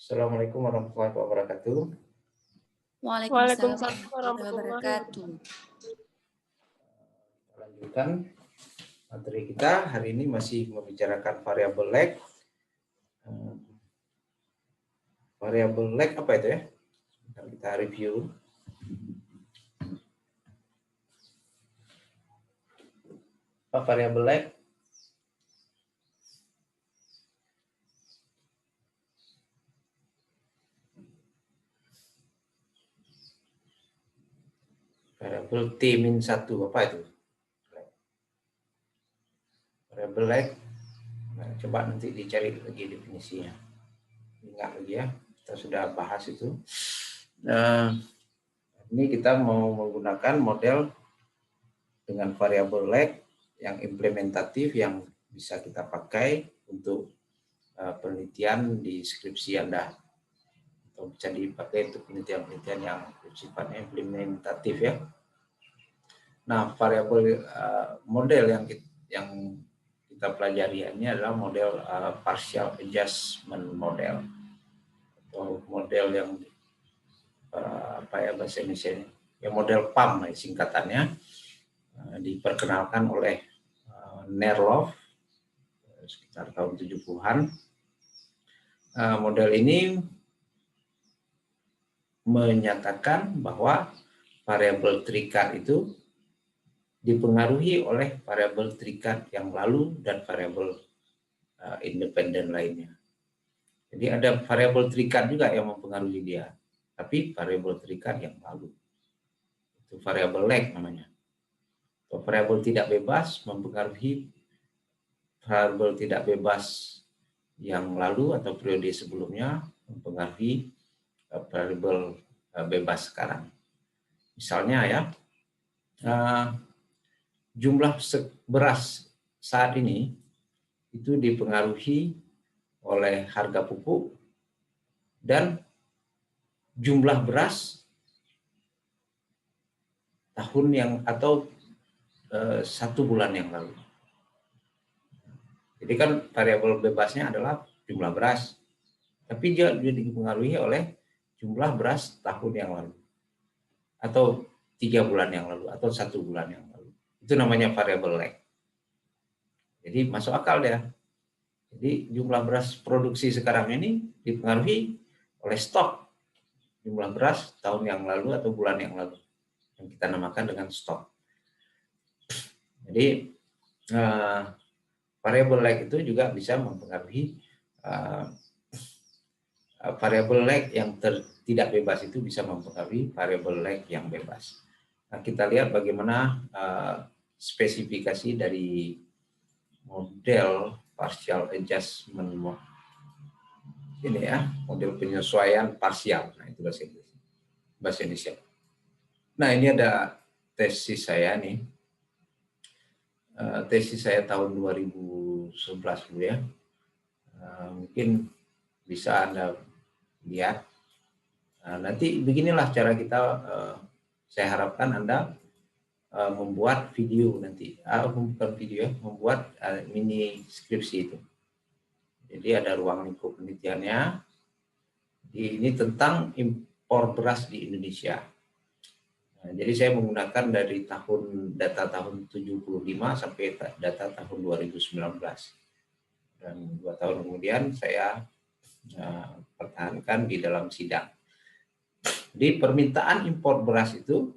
Assalamualaikum warahmatullahi wabarakatuh. Waalaikumsalam Waalaikumsalam warahmatullahi warahmatullahi wabarakatuh. Kita lanjutkan materi kita. Hari ini masih membicarakan variabel lag. Variabel lag apa itu ya? Kita review. Apa variabel lag? Variabel T-1 apa itu? Variabel lag. Nah, coba nanti dicari lagi definisinya. Ingat lagi ya, kita sudah bahas itu. Ini kita mau menggunakan model dengan variabel lag yang implementatif yang bisa kita pakai untuk penelitian di skripsi Anda. Atau bisa dipakai untuk penelitian-penelitian yang sifatnya implementatif ya. Nah, variabel model yang kita pelajari ini adalah model partial adjustment model atau model yang bahasa Indonesia ya model PAM singkatannya, diperkenalkan oleh Nerloff sekitar tahun 70-an. Model ini menyatakan bahwa variabel terikat itu dipengaruhi oleh variabel terikat yang lalu dan variabel independen lainnya. Jadi ada variabel terikat juga yang mempengaruhi dia, tapi variabel terikat yang lalu. Itu variabel lag namanya. Atau variabel tidak bebas mempengaruhi variabel tidak bebas yang lalu atau periode sebelumnya mempengaruhi variabel bebas sekarang. Misalnya ya, jumlah beras saat ini itu dipengaruhi oleh harga pupuk dan jumlah beras tahun yang atau 1 bulan yang lalu. Jadi kan variabel bebasnya adalah jumlah beras, tapi dia dipengaruhi oleh jumlah beras tahun yang lalu atau 3 bulan yang lalu atau 1 bulan yang lalu. Itu namanya variabel lag. Jadi masuk akal dia. Jadi jumlah beras produksi sekarang ini dipengaruhi oleh stok jumlah beras tahun yang lalu atau bulan yang lalu, yang kita namakan dengan stok. Jadi variabel lag itu juga bisa mempengaruhi variabel lag yang tidak bebas itu bisa mempengaruhi variabel lag yang bebas. Nah, kita lihat bagaimana spesifikasi dari model partial adjustment ini ya, model penyesuaian parsial. Nah, itu bahasa Indonesia. Nah, ini ada tesis saya nih. Tesis saya tahun 2011 dulu ya. Mungkin bisa Anda lihat. Nanti beginilah cara kita, saya harapkan Anda membuat video nanti, bukan video ya, membuat mini skripsi itu. Jadi ada ruang lingkup penelitiannya. Ini tentang impor beras di Indonesia. Nah, jadi saya menggunakan dari data tahun 75 sampai data tahun 2019. Dan 2 tahun kemudian saya pertahankan di dalam sidang. Jadi permintaan impor beras itu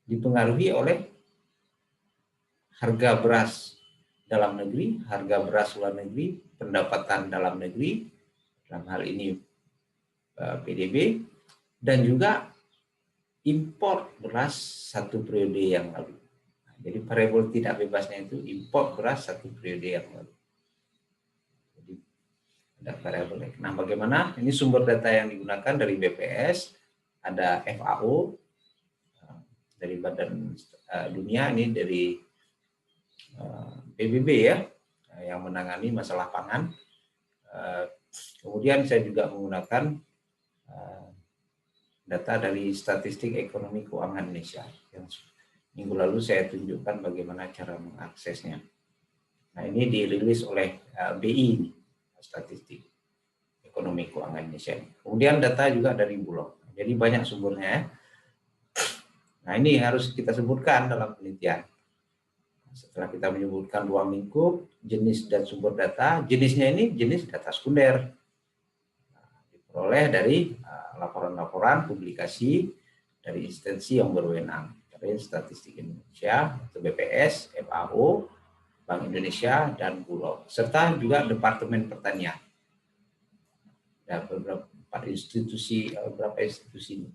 dipengaruhi oleh harga beras dalam negeri, harga beras luar negeri, pendapatan dalam negeri, dalam hal ini PDB, dan juga impor beras 1 periode yang lalu. Nah, jadi variabel tidak bebasnya itu impor beras 1 periode yang lalu. Jadi ada variabel. Nah, bagaimana? Ini sumber data yang digunakan dari BPS, ada FAO, dari Badan Dunia, ini dari PBB ya, yang menangani masalah pangan. Kemudian saya juga menggunakan data dari Statistik Ekonomi Keuangan Indonesia yang minggu lalu saya tunjukkan bagaimana cara mengaksesnya. Nah, ini dirilis oleh BI, Statistik Ekonomi ekonomi keuangan Indonesia. Kemudian data juga dari Bulog. Jadi banyak sumbernya ya. Nah ini harus kita sebutkan dalam penelitian. Setelah kita menyebutkan ruang lingkup, jenis dan sumber data, jenisnya ini jenis data sekunder. Diperoleh dari laporan-laporan publikasi dari instansi yang berwenang. Dari Statistik Indonesia, atau BPS, FAO, Bank Indonesia, dan Bulog. Serta juga Departemen Pertanian. Ada beberapa institusi,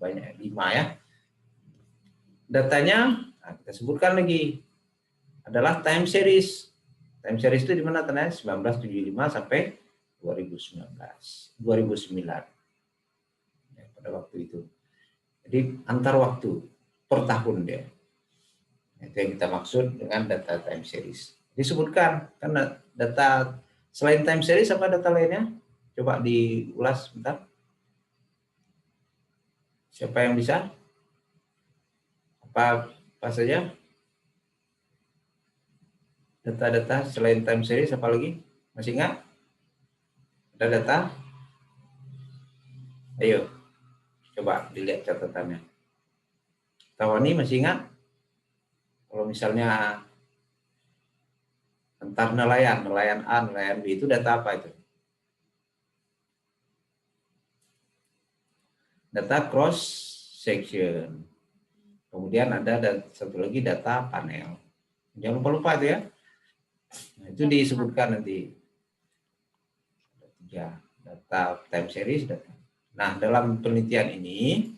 banyak 5 ya. Datanya, kita sebutkan lagi. Adalah time series. Time series itu di mana tanya 1975 sampai 2009. Ya, pada waktu itu. Jadi antar waktu per tahun dia. Itu yang kita maksud dengan data time series. Disebutkan karena data selain time series apa data lainnya? Coba diulas bentar. Siapa yang bisa? Apa saja? Data-data selain time series apa lagi? Masih ingat? Ada data? Ayo, coba dilihat catatannya. Tawani masih ingat? Kalau misalnya antar nelayan A, nelayan B itu data apa itu? Data cross section. Kemudian ada satu lagi data panel. Jangan lupa itu ya. Nah, itu disebutkan nanti. Ya, data time series. Nah, dalam penelitian ini,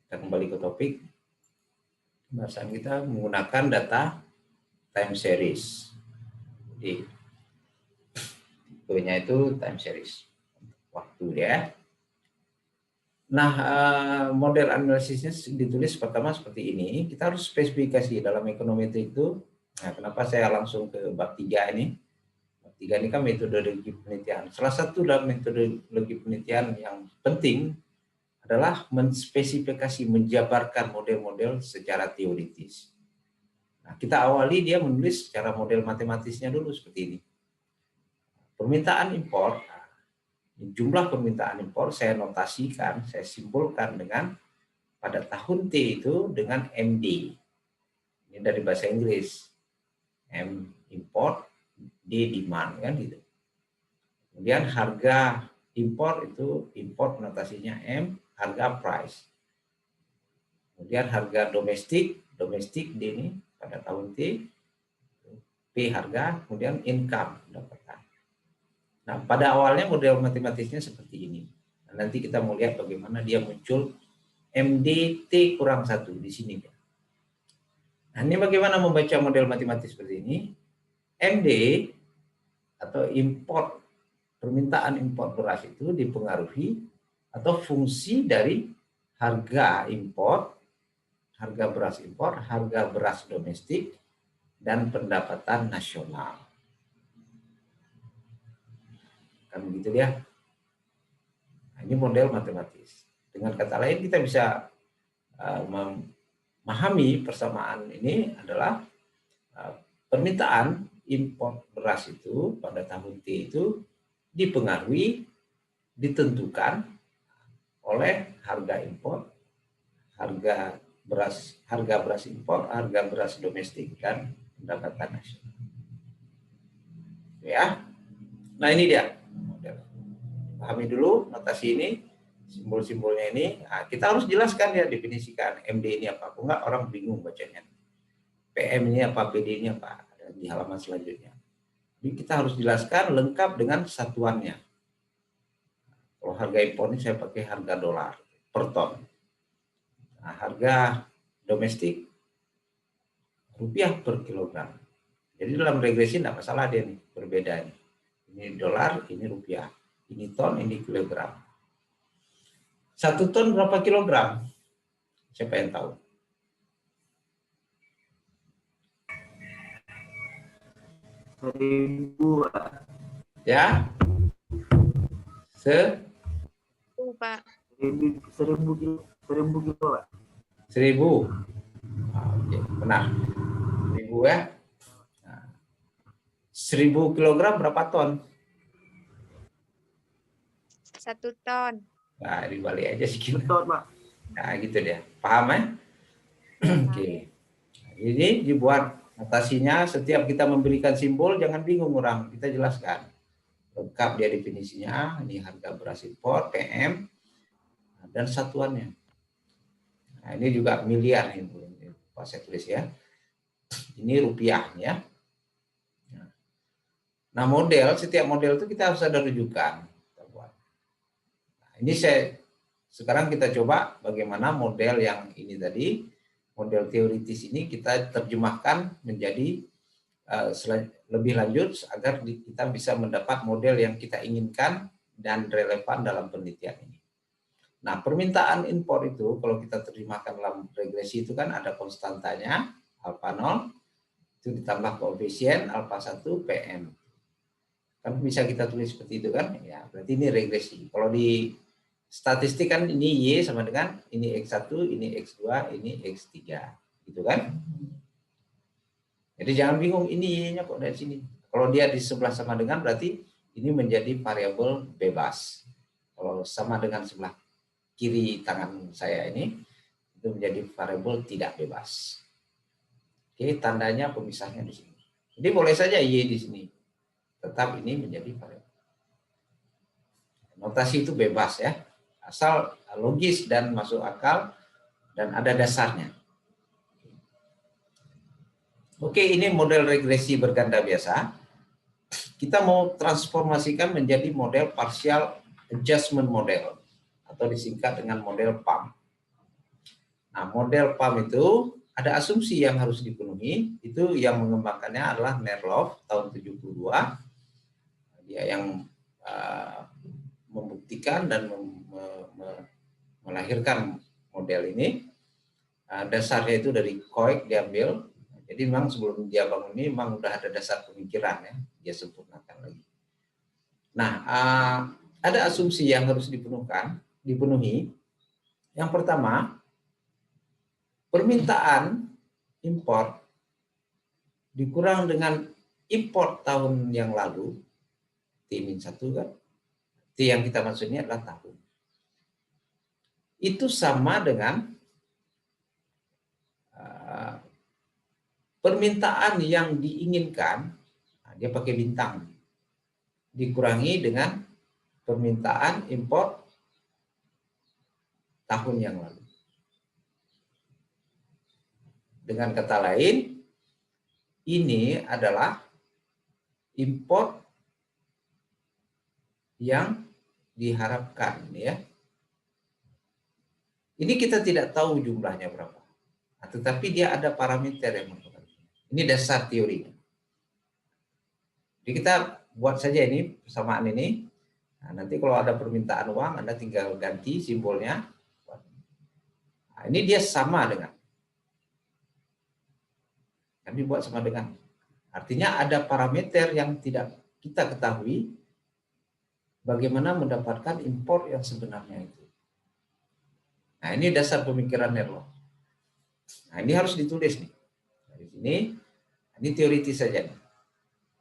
kita kembali ke topik, pembahasan kita menggunakan data time series. Jadi, tipenya itu time series. Waktu ya. Nah, model analisisnya ditulis pertama seperti ini. Kita harus spesifikasi dalam ekonometri itu. Nah, kenapa saya langsung ke bab 3 ini? Bab 3 ini kan metodologi penelitian. Salah satu dalam metodologi penelitian yang penting adalah menspesifikasi, menjabarkan model-model secara teoritis. Nah, kita awali dia menulis secara model matematisnya dulu seperti ini. Permintaan impor, jumlah permintaan impor saya notasikan, saya simpulkan dengan pada tahun T itu dengan MD. Ini dari bahasa Inggris. M import, D demand kan gitu. Kemudian harga impor itu import notasinya M, harga price. Kemudian harga domestik D ini pada tahun T, P harga, kemudian income pendapatan. Nah, pada awalnya model matematisnya seperti ini. Nah, nanti kita mau lihat bagaimana dia muncul MDT kurang 1 di sini. Nah, ini bagaimana membaca model matematis seperti ini? MD atau import, permintaan impor beras itu dipengaruhi atau fungsi dari harga impor, harga beras impor, harga beras domestik, dan pendapatan nasional. Kan begitu ya. Nah, ini model matematis. Dengan kata lain kita bisa memahami persamaan ini adalah permintaan impor beras itu pada tahun T itu dipengaruhi, ditentukan oleh harga impor, harga beras impor, harga beras domestik, dan pendapatan nasional. Ya. Nah, ini dia. Pahami dulu notasi ini, simbol-simbolnya ini. Nah, kita harus jelaskan ya, definisikan MD ini apa. Enggak orang bingung bacanya. PM ini apa, PD ini apa, ada di halaman selanjutnya. Jadi kita harus jelaskan lengkap dengan satuannya. Kalau harga impor ini saya pakai harga dolar per ton. Nah, harga domestik rupiah per kilogram. Jadi dalam regresi tidak masalah dia nih, berbeda nih. Ini dolar, ini rupiah. Ini ton, ini kilogram. 1 ton berapa kilogram? Siapa yang tahu? Seribu. Ya? Pak. 1000 kilo, Pak. 1000. Oke, benar. 1000 ya. Nah, 1000 kilogram berapa ton? 1 ton. Nah, dibalik aja sih kita. Betul, Pak. Nah, gitu dia. Paham ya? Oke. Ini dibuat notasinya, setiap kita memberikan simbol jangan bingung orang, kita jelaskan. Lengkap dia definisinya, ini harga beras impor, PM, dan satuannya. Nah, ini juga miliar ini, Pak saya tulis ya. Ini rupiah ya. Nah, model, setiap model itu kita harus ada rujukan. Nah, ini sekarang kita coba bagaimana model yang ini tadi, model teoritis ini kita terjemahkan menjadi lebih lanjut agar kita bisa mendapat model yang kita inginkan dan relevan dalam penelitian ini. Nah, permintaan impor itu kalau kita terjemahkan dalam regresi itu kan ada konstantanya alfa 0 itu ditambah koefisien alfa 1 PM. Kan bisa kita tulis seperti itu kan? Ya, berarti ini regresi. Kalau di statistik kan ini Y sama dengan ini X1, ini X2, ini X3. Gitu kan? Jadi jangan bingung ini Y-nya kok dari sini. Kalau dia di sebelah sama dengan berarti ini menjadi variabel bebas. Kalau sama dengan sebelah kiri tangan saya ini itu menjadi variabel tidak bebas. Oke, tandanya pemisahnya di sini. Jadi boleh saja Y di sini. Tetap ini menjadi variabel. Notasi itu bebas ya. Asal logis dan masuk akal dan ada dasarnya. Oke, ini model regresi berganda biasa. Kita mau transformasikan menjadi model partial adjustment model atau disingkat dengan model PAM. Nah, model PAM itu ada asumsi yang harus dipenuhi. Itu yang mengembangkannya adalah Nerloff tahun 72. Dia yang membuktikan dan melahirkan model ini. Dasarnya itu dari Koek diambil. Jadi memang sebelum dia bangun ini memang udah ada dasar pemikiran ya, dia sempurnakan lagi. Nah, ada asumsi yang harus dipenuhi. Yang pertama, permintaan impor dikurang dengan impor tahun yang lalu, T-1 kan, T yang kita maksudnya adalah tahun. Itu sama dengan permintaan yang diinginkan, nah dia pakai bintang, dikurangi dengan permintaan impor tahun yang lalu. Dengan kata lain, ini adalah impor yang diharapkan ya. Ini kita tidak tahu jumlahnya berapa. Tetapi dia ada parameter yang menentukan. Ini dasar teorinya. Jadi kita buat saja ini persamaan ini. Nah, nanti kalau ada permintaan uang, Anda tinggal ganti simbolnya. Nah, ini dia sama dengan. Kami buat sama dengan. Artinya ada parameter yang tidak kita ketahui bagaimana mendapatkan impor yang sebenarnya itu. Nah, ini dasar pemikiran Nerloff. Nah, ini harus ditulis nih. Dari sini, ini teoritis saja nih.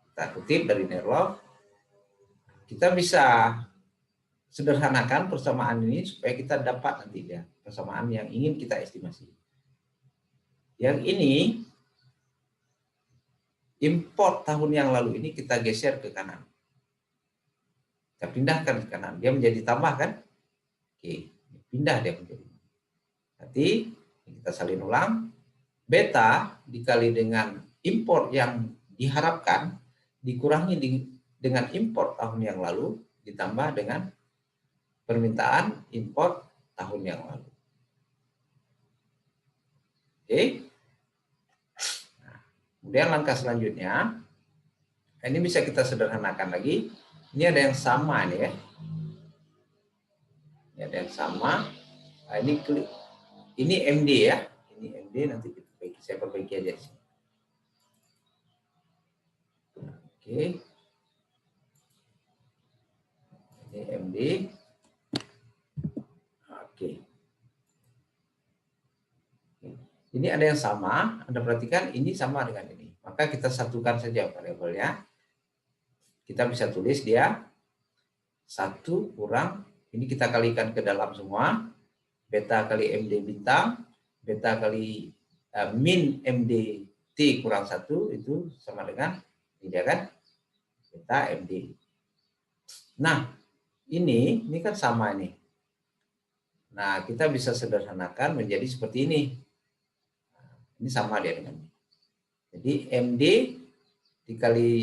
Kita kutip dari Nerloff. Kita bisa sederhanakan persamaan ini supaya kita dapat nanti ya persamaan yang ingin kita estimasi. Yang ini import tahun yang lalu ini kita geser ke kanan. Kita pindahkan ke kanan. Dia menjadi tambah kan? Oke, pindah dia menjadi. Nanti kita salin ulang. Beta dikali dengan import yang diharapkan dikurangi dengan import tahun yang lalu ditambah dengan permintaan import tahun yang lalu. Oke. Nah, kemudian langkah selanjutnya, ini bisa kita sederhanakan lagi. Ini ada yang sama nih ya. Ini ada yang sama. Nah, ini MD ya. Ini MD nanti saya perbaiki aja sih. Oke. Ini MD. Oke. Ini ada yang sama, Anda perhatikan ini sama dengan ini. Maka kita satukan saja variabelnya. Kita bisa tulis dia 1 kurang Ini kita kalikan ke dalam semua. Beta kali MD bintang, beta kali min MD T kurang 1 itu sama dengan ini dia kan, beta MD. Nah, ini kan sama ini. Nah, kita bisa sederhanakan menjadi seperti ini. Ini sama dia dengan ini. Jadi MD dikali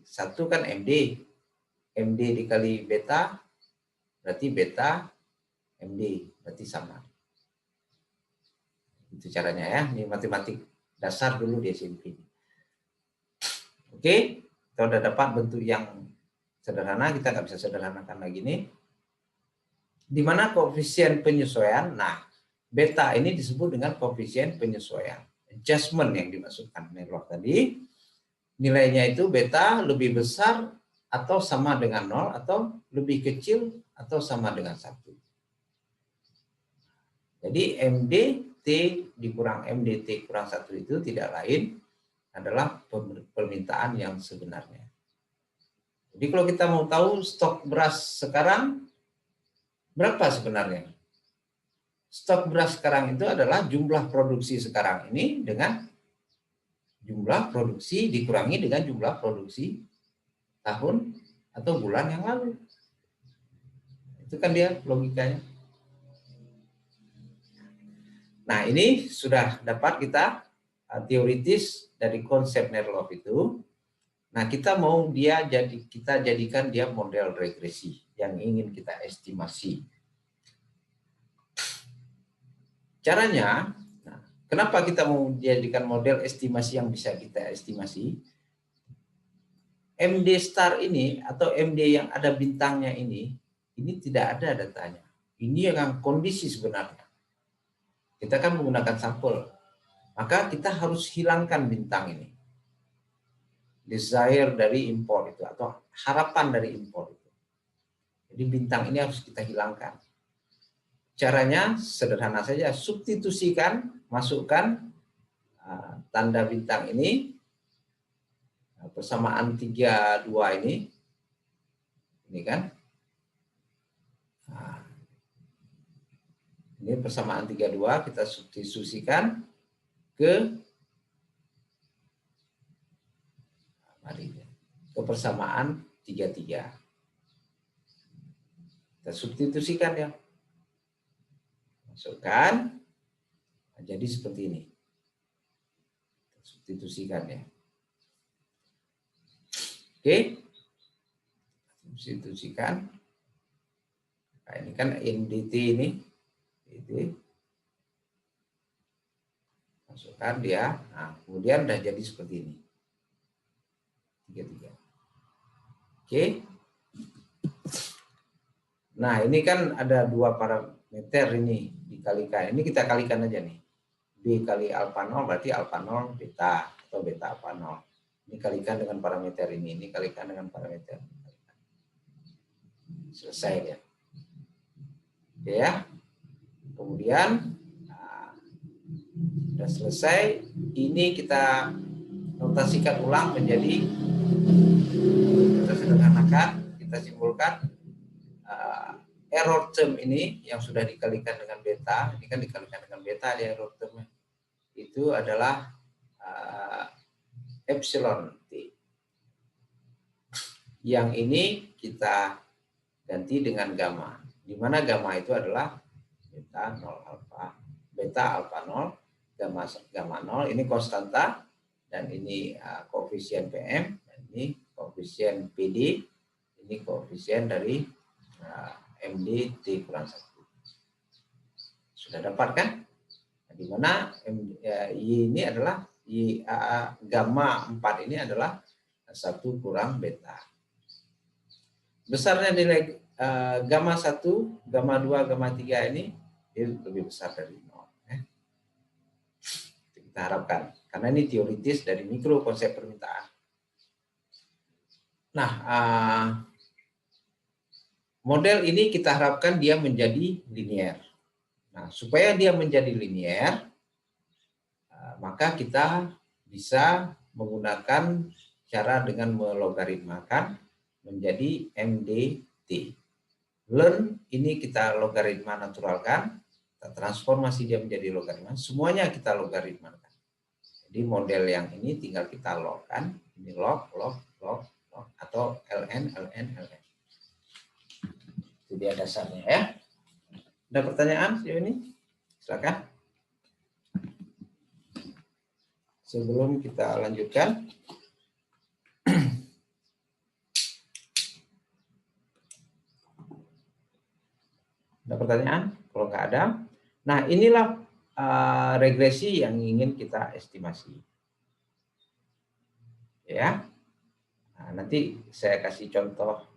1 kan MD. MD dikali beta, berarti beta MD, berarti sama. Itu caranya ya, ini matematik dasar dulu di SMP. Oke, kita udah dapat bentuk yang sederhana, kita nggak bisa sederhanakan lagi nih. Di mana koefisien penyesuaian, nah beta ini disebut dengan koefisien penyesuaian. Adjustment yang dimaksudkan Nerlock tadi, nilainya itu beta lebih besar atau sama dengan 0, atau lebih kecil atau sama dengan 1. Jadi MDT dikurang MDT kurang 1 itu tidak lain adalah permintaan yang sebenarnya. Jadi kalau kita mau tahu stok beras sekarang berapa sebenarnya? Stok beras sekarang itu adalah jumlah produksi sekarang ini dengan jumlah produksi dikurangi dengan jumlah produksi tahun atau bulan yang lalu. Itu kan dia logikanya. Nah, ini sudah dapat kita teoritis dari konsep Nerlock itu. Nah, kita mau kita jadikan dia model regresi yang ingin kita estimasi. Caranya, nah, kenapa kita mau jadikan model estimasi yang bisa kita estimasi? MD star ini atau MD yang ada bintangnya ini tidak ada datanya. Ini yang kondisi sebenarnya. Kita kan menggunakan sampel, maka kita harus hilangkan bintang ini. Desire dari impor itu atau harapan dari impor itu. Jadi bintang ini harus kita hilangkan. Caranya sederhana saja, substitusikan, masukkan tanda bintang ini, persamaan 32 ini kan. Nah, ini persamaan 32 kita substitusikan ke persamaan 33. Kita substitusikan ya. Masukkan. Nah, jadi seperti ini. Kita substitusikan ya. Oke. Substitusikan. Nah, ini kan NDT ini. Masukkan dia. Nah, kemudian udah jadi seperti ini. 33. Oke. Nah, ini kan ada dua parameter ini dikalikan. Ini kita kalikan aja nih. B kali alfa 0 berarti alfa 0 beta atau beta alfa 0. Ini kalikan dengan parameter ini kalikan dengan parameter. Selesai ya. Oke ya. Kemudian sudah selesai, ini kita notasikan ulang menjadi, kita sederhanakan, kita simpulkan error term ini yang sudah dikalikan dengan beta, ini kan dikalikan dengan beta di error term itu adalah epsilon T. Yang ini kita ganti dengan gamma, di mana gamma itu adalah beta 0 alfa, beta alfa 0, gamma 0, ini konstanta, dan ini koefisien PM, dan ini koefisien PD, ini koefisien dari MD T kurang 1. Sudah dapat kan? Nah, di mana Y ini adalah gamma 4 ini adalah 1 kurang beta. Besarnya nilai gamma 1, gamma 2, gamma 3 ini lebih besar dari 0. Kita harapkan, karena ini teoritis dari mikro konsep permintaan. Nah, model ini kita harapkan dia menjadi linier. Nah, supaya dia menjadi linier, maka kita bisa menggunakan cara dengan melogaritmakan menjadi MDT. learn ini kita logaritma naturalkan, kita transformasi dia menjadi logaritma, semuanya kita logaritmakan. Jadi model yang ini tinggal kita log kan, ini log atau ln. Itu dia dasarnya ya. Ada pertanyaan sejauh ini? Silakan. Sebelum kita lanjutkan. Ada pertanyaan? Kalau nggak ada. Nah, inilah regresi yang ingin kita estimasi. Ya. Nah, nanti saya kasih contoh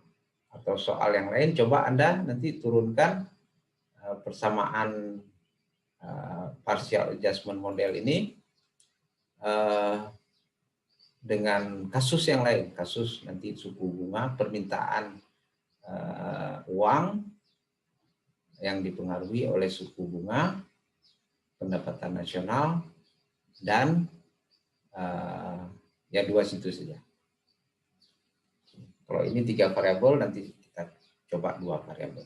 atau soal yang lain. Coba Anda nanti turunkan persamaan partial adjustment model ini dengan kasus yang lain. Kasus nanti suku bunga, permintaan uang yang dipengaruhi oleh suku bunga, pendapatan nasional, dan ya dua situ saja. Kalau ini 3 variabel, nanti kita coba 2 variabel.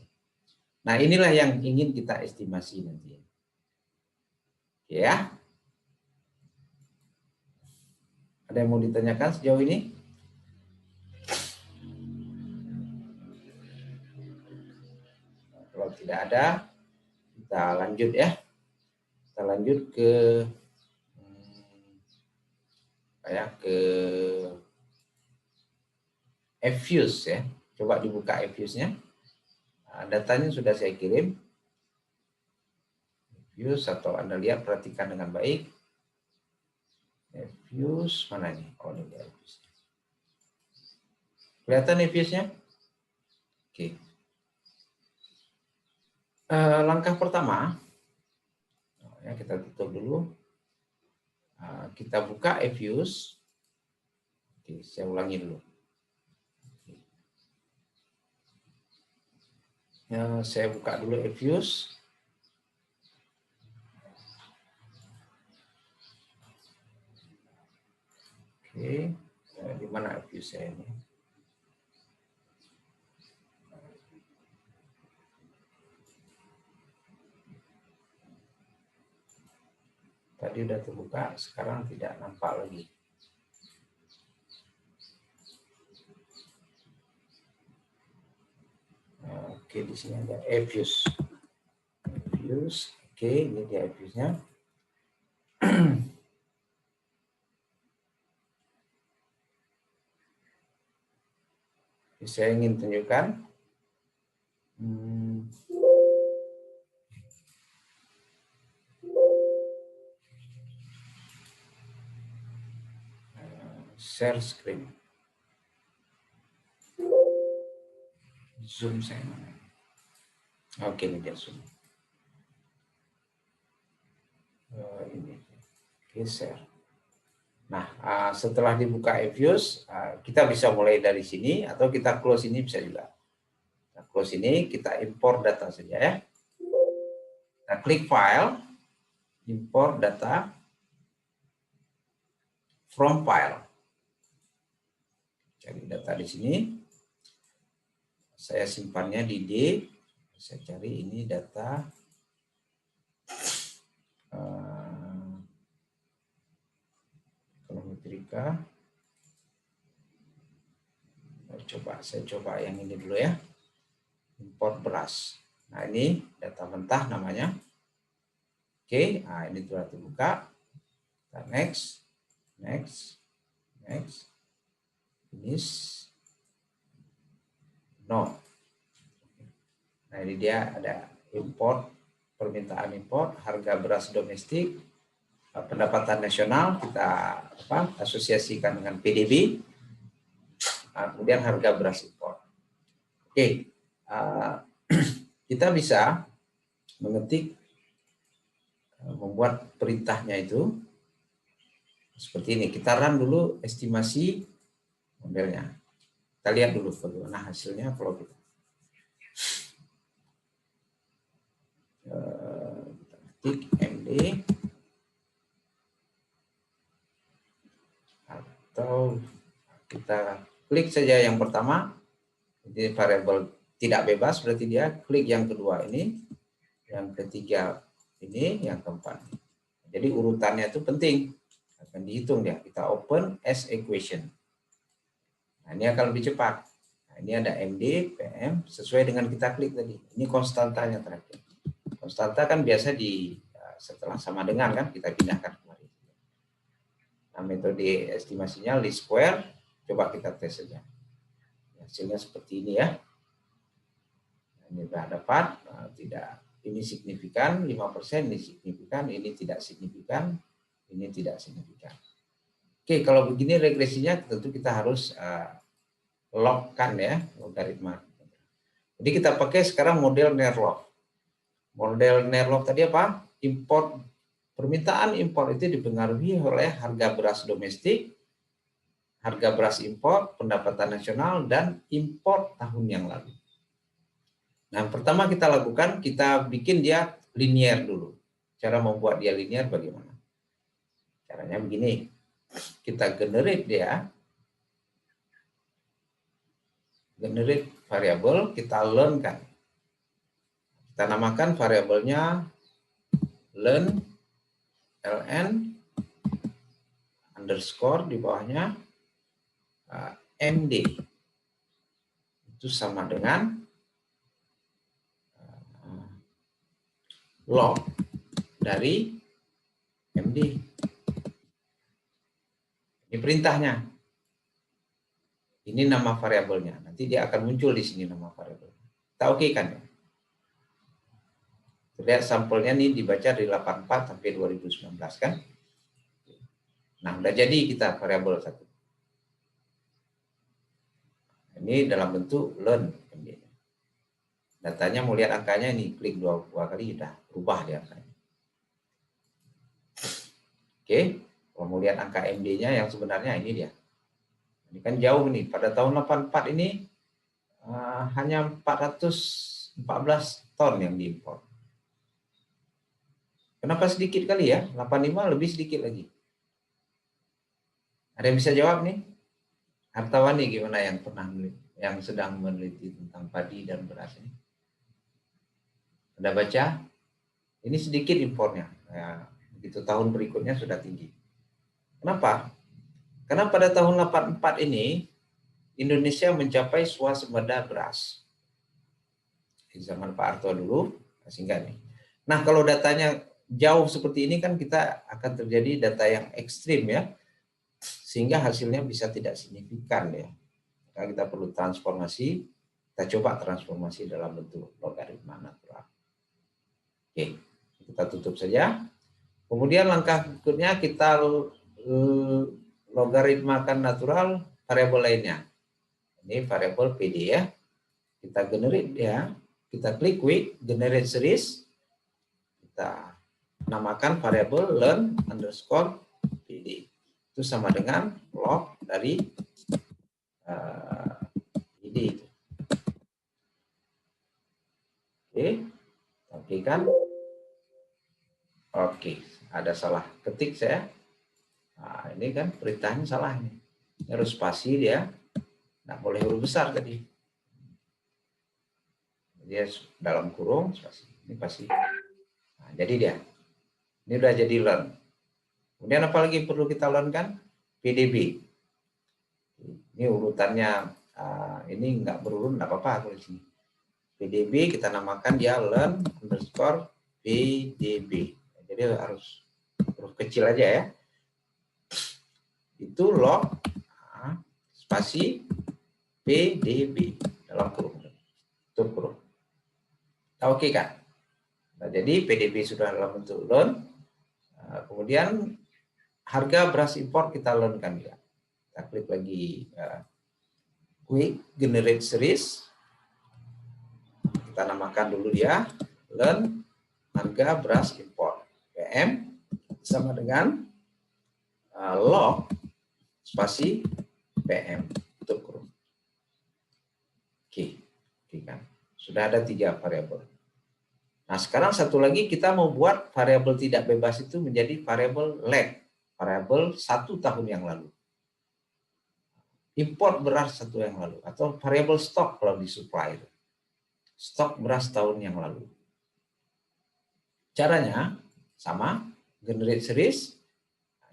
Nah, inilah yang ingin kita estimasi nanti. Ya. Ada yang mau ditanyakan sejauh ini? Kalau tidak ada, kita lanjut ya. Kita lanjut ke Fuse ya. Coba dibuka Fuse-nya. Nah, datanya sudah saya kirim. Fuse atau Anda lihat, perhatikan dengan baik. Fuse mana nih? Oh, ini dia Fuse. Kelihatan Fuse-nya? Oke. Langkah pertama, ya, kita tutup dulu. Kita buka Fuse. Oke, saya ulangi dulu. Saya buka dulu Fuse. Oke, di mana Fuse saya ini? Tadi udah terbuka, sekarang tidak nampak lagi. Oke, di sini ada Fuse. Fuse, oke, ini dia Fuse-nya. Saya ingin tunjukkan. Share screen. Zoom saya mana? Oke, ini dia Zoom. Ini. Oke, share. Nah, setelah dibuka Fuse, kita bisa mulai dari sini atau kita close ini bisa juga. Kita close ini, kita import data saja ya. Kita klik file, import data from file. Cari data di sini. Saya simpannya di D. Saya cari ini data ekonometrika. Saya coba yang ini dulu ya. Import beras. Nah, ini data mentah namanya. Oke, nah ini telah terbuka. Kita next. Finish. No. Nah, ini dia ada import, permintaan import, harga beras domestik, pendapatan nasional kita asosiasikan dengan PDB, kemudian harga beras import. Oke, kita bisa mengetik, membuat perintahnya itu seperti ini. Kita run dulu estimasi modelnya. Kita lihat dulu bagaimana hasilnya kalau kita ketik MD atau kita klik saja yang pertama, ini variabel tidak bebas berarti dia klik yang kedua ini, yang ketiga ini, yang keempat. Jadi urutannya itu penting, akan dihitung dia. Kita open as equation. Nah, ini akan lebih cepat. Nah, ini ada MD, PM, sesuai dengan kita klik tadi. Ini konstantanya terakhir. Konstanta kan biasa setelah sama dengan kan kita pindahkan kemarin. Nah, metode estimasinya least square, coba kita tes saja. Hasilnya seperti ini ya. Nah, ini sudah dapat, tidak, ini signifikan 5%, ini signifikan, ini tidak signifikan, ini tidak signifikan. Oke, kalau begini regresinya tentu kita harus logkan ya, logaritma. Jadi kita pakai sekarang model Nearlog. Model Nearlog tadi apa? Permintaan impor itu dipengaruhi oleh harga beras domestik, harga beras impor, pendapatan nasional, dan impor tahun yang lalu. Nah, pertama kita lakukan, kita bikin dia linear dulu. Cara membuat dia linear bagaimana? Caranya begini. Kita generate dia, generate variabel, kita learn kan. Kita namakan variabelnya learn, ln, underscore di bawahnya, MD. Itu sama dengan log dari MD. Ini perintahnya. Ini nama variabelnya. Nanti dia akan muncul di sini nama variabel. Kita oke kan ya? Lihat sampelnya nih dibaca dari 84 sampai 2019 kan? Nah, udah jadi kita variabel satu. Ini dalam bentuk learn. Datanya mau lihat angkanya ini, klik dua kali sudah berubah dia angkanya. Oke, kalau mau lihat angka MD-nya yang sebenarnya ini dia. Ini kan jauh nih, pada tahun 84 ini hanya 414 ton yang diimpor. Kenapa sedikit kali ya? 85 lebih sedikit lagi. Ada yang bisa jawab nih? Hartawani gimana yang sedang meneliti tentang padi dan beras ini? Anda baca? Ini sedikit impornya. Ya, begitu tahun berikutnya sudah tinggi. Kenapa? Karena pada tahun 84 ini Indonesia mencapai swasembada beras. Di zaman Pak Harto dulu, sehingga nih. Nah, kalau datanya jauh seperti ini kan kita akan terjadi data yang ekstrim ya. Sehingga hasilnya bisa tidak signifikan ya. Maka kita perlu transformasi, kita coba transformasi dalam bentuk logaritma natural. Oke, kita tutup saja. Kemudian langkah berikutnya kita logaritmakan natural variabel lainnya. Ini variabel PD ya. Kita generate ya. Kita klik quick generate series. Kita namakan variabel learn underscore PD. Itu sama dengan log dari PD itu. Oke kan? Oke, ada salah ketik saya. Nah, ini kan perintahnya salah nih. Ini harus spasi dia. Nggak boleh huruf besar tadi. Dia dalam kurung spasi. Ini pasti. Nah, jadi dia. Ini udah jadi learn. Kemudian apa lagi perlu kita learn kan? PDB. Ini urutannya ini nggak berurut, nggak apa-apa kalau di sini. PDB kita namakan dia learn underscore PDB. Jadi harus huruf kecil aja ya. Itu log spasi PDB dalam kurung. Tutup kurung. Oke kan? Nah, jadi PDB sudah dalam bentuk learn. Kemudian harga beras impor kita learn kan ya. Kita klik lagi quick generate series. Kita namakan dulu dia learn harga beras impor. PM sama dengan log spasi PM tutup kurung. Oke kan. Sudah ada 3 variabel. Nah, sekarang satu lagi kita mau buat variabel tidak bebas itu menjadi variabel lag, variabel 1 tahun yang lalu. Import beras 1 yang lalu atau variabel stok kalau di supply. stok beras tahun yang lalu. Caranya sama, generate series,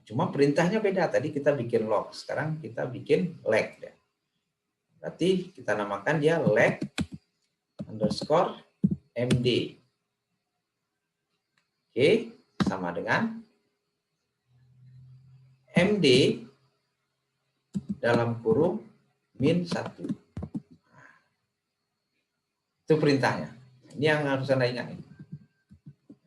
cuma perintahnya beda. Tadi kita bikin log, sekarang kita bikin leg. Berarti kita namakan dia leg underscore MD. Oke, sama dengan MD dalam kurung -1. Itu perintahnya. Ini yang harus Anda ingat.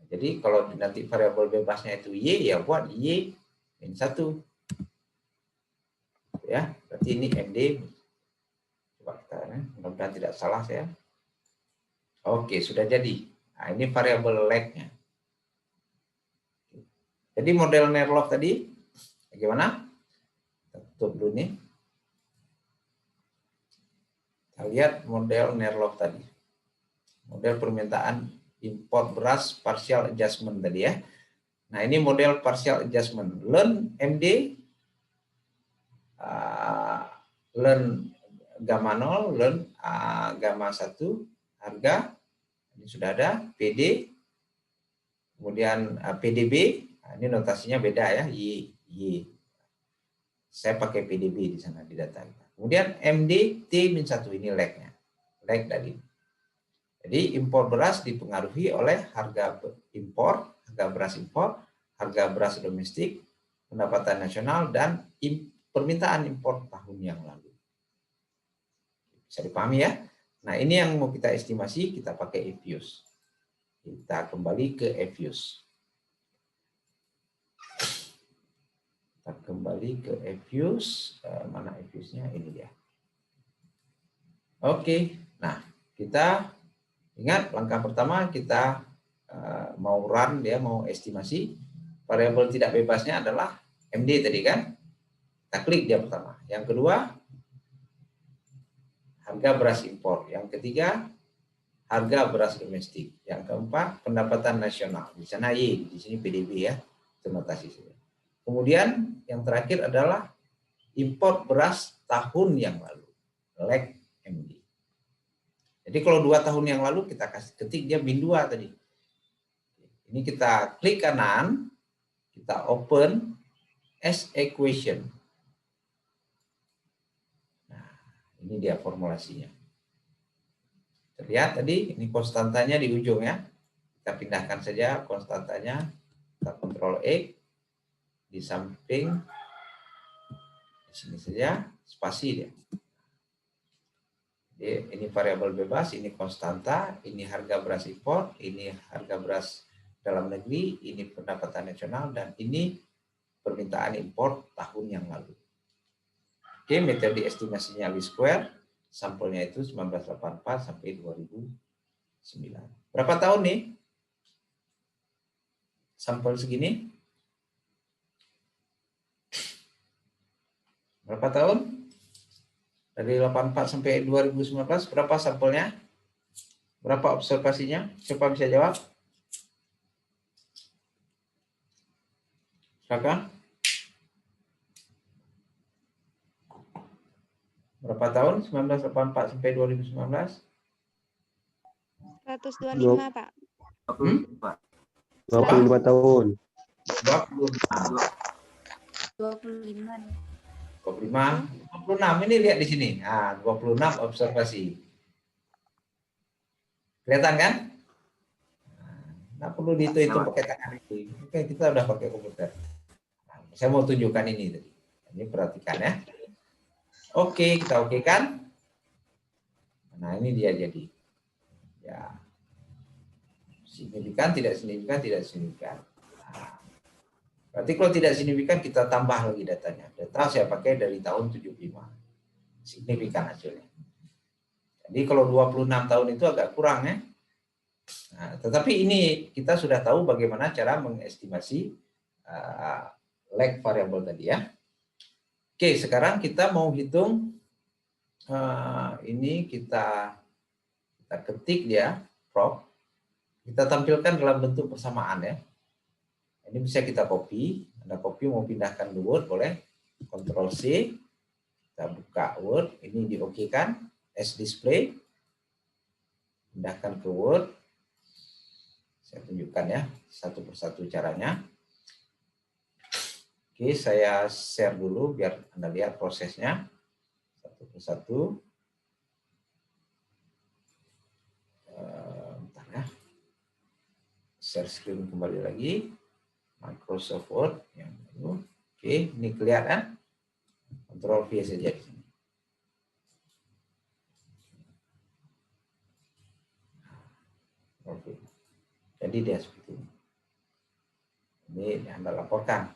Jadi kalau nanti variabel bebasnya itu Y, ya buat Y -1. Ya, berarti ini MD. Coba kita, mudah-mudahan tidak salah saya. Oke, sudah jadi. Nah, ini variabel leg-nya. Jadi model Nerlov tadi, bagaimana? Kita tutup dulu nih. Kita lihat model Nerlov tadi. Model permintaan import beras partial adjustment tadi ya. Nah, ini model partial adjustment. Learn MD, learn gamma 0, learn gamma 1, harga, ini sudah ada, PD, kemudian PDB, ini notasinya beda ya, Y. Saya pakai PDB di sana di data kita. Kemudian MD T-1, ini leg-nya. Leg tadi. Jadi impor beras dipengaruhi oleh harga impor, harga beras impor, harga beras domestik, pendapatan nasional, dan permintaan impor tahun yang lalu. Bisa dipahami ya? Nah, ini yang mau kita estimasi, kita pakai EFUSE. Kita kembali ke EFUSE. Kita kembali ke EFUSE. Mana EFUSE-nya? Ini dia. Oke. Nah, kita ingat langkah pertama kita mau run, dia mau estimasi. Variabel tidak bebasnya adalah MD tadi kan. Kita klik dia pertama. Yang kedua, harga beras impor. Yang ketiga, harga beras domestik. Yang keempat, pendapatan nasional. Di sana Y, di sini PDB ya. Itu notasi saja. Kemudian yang terakhir adalah impor beras tahun yang lalu. Leg MD. Jadi kalau 2 tahun yang lalu kita kasih ketik dia bin 2 tadi. Ini kita klik kanan, kita open as equation. Nah, ini dia formulasinya. Terlihat tadi ini konstantanya di ujung ya. Kita pindahkan saja konstantanya. Kita Ctrl X di samping di sini saja spasi dia. Jadi, ini variabel bebas, ini konstanta, ini harga beras impor, ini harga beras dalam negeri, ini pendapatan nasional, dan ini permintaan impor tahun yang lalu. Oke, metode estimasinya least square, sampelnya itu 1984 sampai 2009. Berapa tahun nih? Sampel segini? Berapa tahun? Dari 84 sampai 2019, berapa sampelnya? Berapa observasinya? Siapa bisa jawab? Silakan. Berapa tahun? 1984 sampai 2019? 125, Pak. 25 tahun. 25. 26 ini lihat di sini. Nah, 26 observasi. Kelihatan kan? Nah, perlu dihitung pakai tangan ini. Oke, kita udah pakai komputer. Nah, saya mau tunjukkan ini tadi. Ini perhatikan ya. Oke, kita oke kan? Nah, ini dia jadi. Ya. Signifikan, tidak signifikan, tidak signifikan. Nah, berarti kalau tidak signifikan kita tambah lagi datanya. Data saya pakai dari tahun 75. Signifikan hasilnya. Jadi kalau 26 tahun itu agak kurang ya. Nah, tetapi ini kita sudah tahu bagaimana cara mengestimasi lag variable tadi ya. Oke, sekarang kita mau hitung ini kita ketik dia prop. Kita tampilkan dalam bentuk persamaan ya. Ini bisa kita copy. Anda copy mau pindahkan ke Word boleh. Ctrl C. Kita buka Word. Ini di-OK kan. As display. pindahkan ke Word. Saya tunjukkan ya satu persatu caranya. Oke, saya share dulu biar Anda lihat prosesnya satu persatu. Bentar ya. Share screen kembali lagi. Microsoft Word yang baru. Oke, ini kelihatan. Ctrl V saja di sini. Oke. Jadi dia seperti ini. Ini Anda laporkan.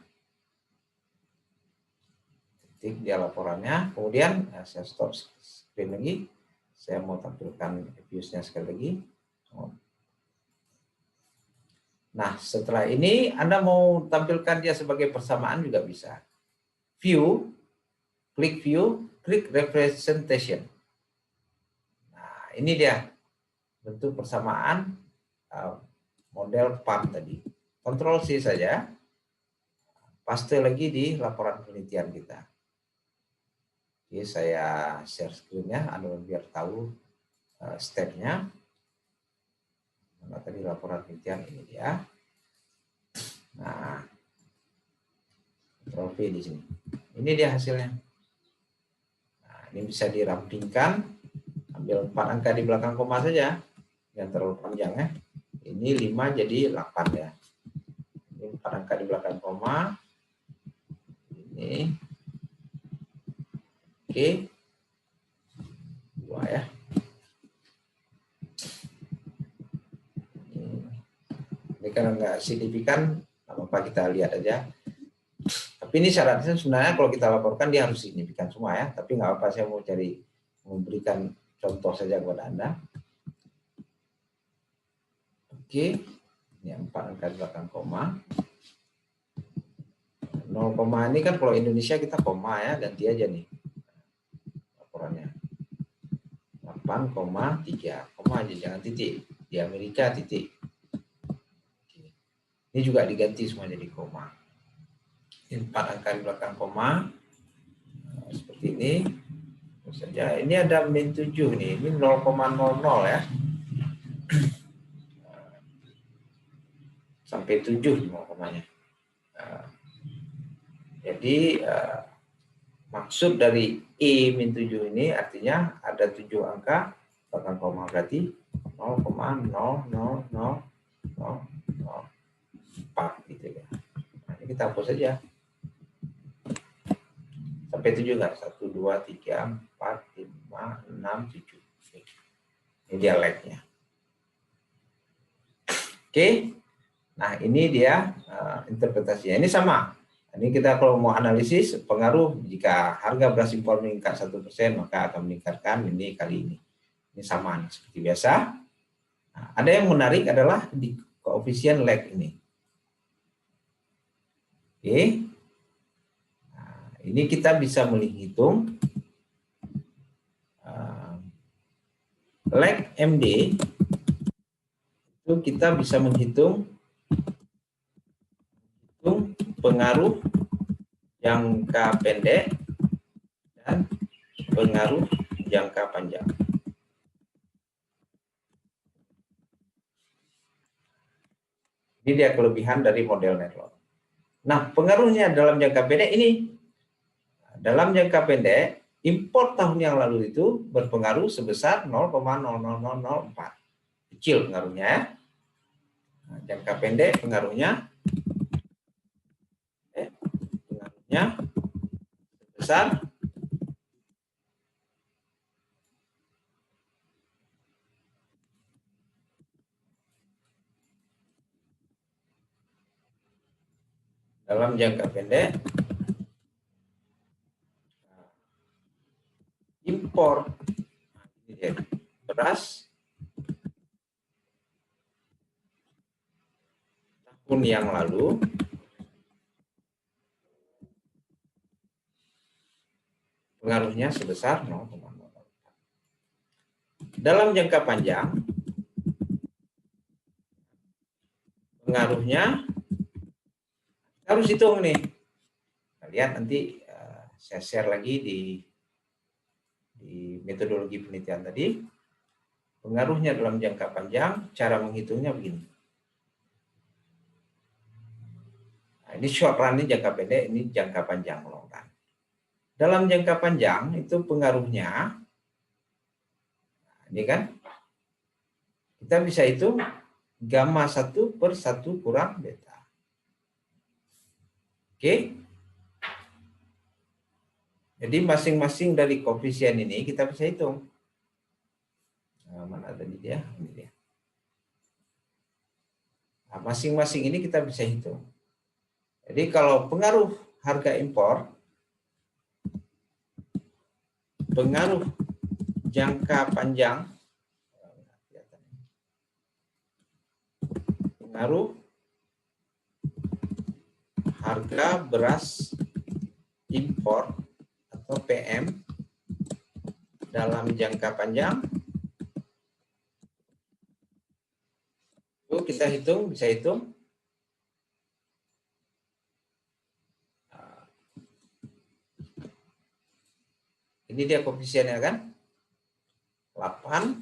Ketik dia laporannya. Kemudian saya stop screen lagi. Saya mau tampilkan views-nya sekali lagi. Nah, setelah ini Anda mau tampilkan dia sebagai persamaan juga bisa. View, klik representation. Nah, ini dia bentuk persamaan model PAM tadi. Ctrl C saja, paste lagi di laporan penelitian kita. Oke, saya share screen-nya, Anda biar tahu step-nya. Nah, tadi laporan penelitian ini dia. Nah, Ctrl V di sini. Ini dia hasilnya. Nah, ini bisa dirampingkan, ambil 4 angka di belakang koma saja, yang terlalu panjang ya. Ini 5 jadi 8 ya. Ini 4 angka di belakang koma. Ini. Oke. 2 ya. Ini karena nggak signifikan, apa kita lihat aja. Tapi ini syaratnya sebenarnya kalau kita laporkan dia harus signifikan semua ya. Tapi nggak apa, saya mau memberikan contoh saja kepada Anda. Oke. Ini 4 angka di belakang koma. 0, ini kan kalau Indonesia kita koma ya, ganti aja nih laporannya. 8,3, koma aja, jangan titik. Di Amerika titik. Oke. Ini juga diganti semua jadi koma. Ini 4 angka di belakang koma. Nah, seperti ini. Terus saja. Ini ada min 7 nih, ini 0,00 ya. Sampai 7 komanya. Jadi maksud dari E-7 ini artinya ada 7 angka belakang koma, berarti 0,00004 gitu ya. Nah, ini kita hapus saja. Sampai 7 kan? 1, 2, 3, 4, 5, 6, 7. Ini dia lag-nya. Oke. Nah, ini dia interpretasinya. Ini sama. Ini kita kalau mau analisis pengaruh jika harga beras impor meningkat 1%, maka akan meningkatkan ini kali ini. Ini sama seperti biasa. Nah, ada yang menarik adalah di koefisien lag ini. Oke. Nah, ini kita bisa menghitung lag MD. Itu kita bisa menghitung pengaruh jangka pendek dan pengaruh jangka panjang. Ini dia kelebihan dari model Netlog. Nah, pengaruhnya dalam jangka pendek ini. Dalam jangka pendek, impor tahun yang lalu itu berpengaruh sebesar 0,00004. Kecil pengaruhnya ya. Nah, jangka pendek pengaruhnya sebesar dalam jangka pendek impor beras tahun yang lalu pengaruhnya sebesar 0,0. Dalam jangka panjang pengaruhnya harus hitung nih. Kita lihat nanti saya share lagi di metodologi penelitian tadi. pengaruhnya dalam jangka panjang, cara menghitungnya begini. Nah, ini short run, ini jangka pendek, ini jangka panjang, long run. Dalam jangka panjang itu pengaruhnya, ini kan, kita bisa hitung gamma 1 per 1 kurang beta. Oke? Jadi masing-masing dari koefisien ini kita bisa hitung. Nah, mana tadi dia? Ini dia. Nah, masing-masing ini kita bisa hitung. Jadi kalau pengaruh harga impor, pengaruh jangka panjang, pengaruh harga beras impor atau PM dalam jangka panjang, itu kita hitung, bisa hitung. Ini dia koefisiennya kan, 8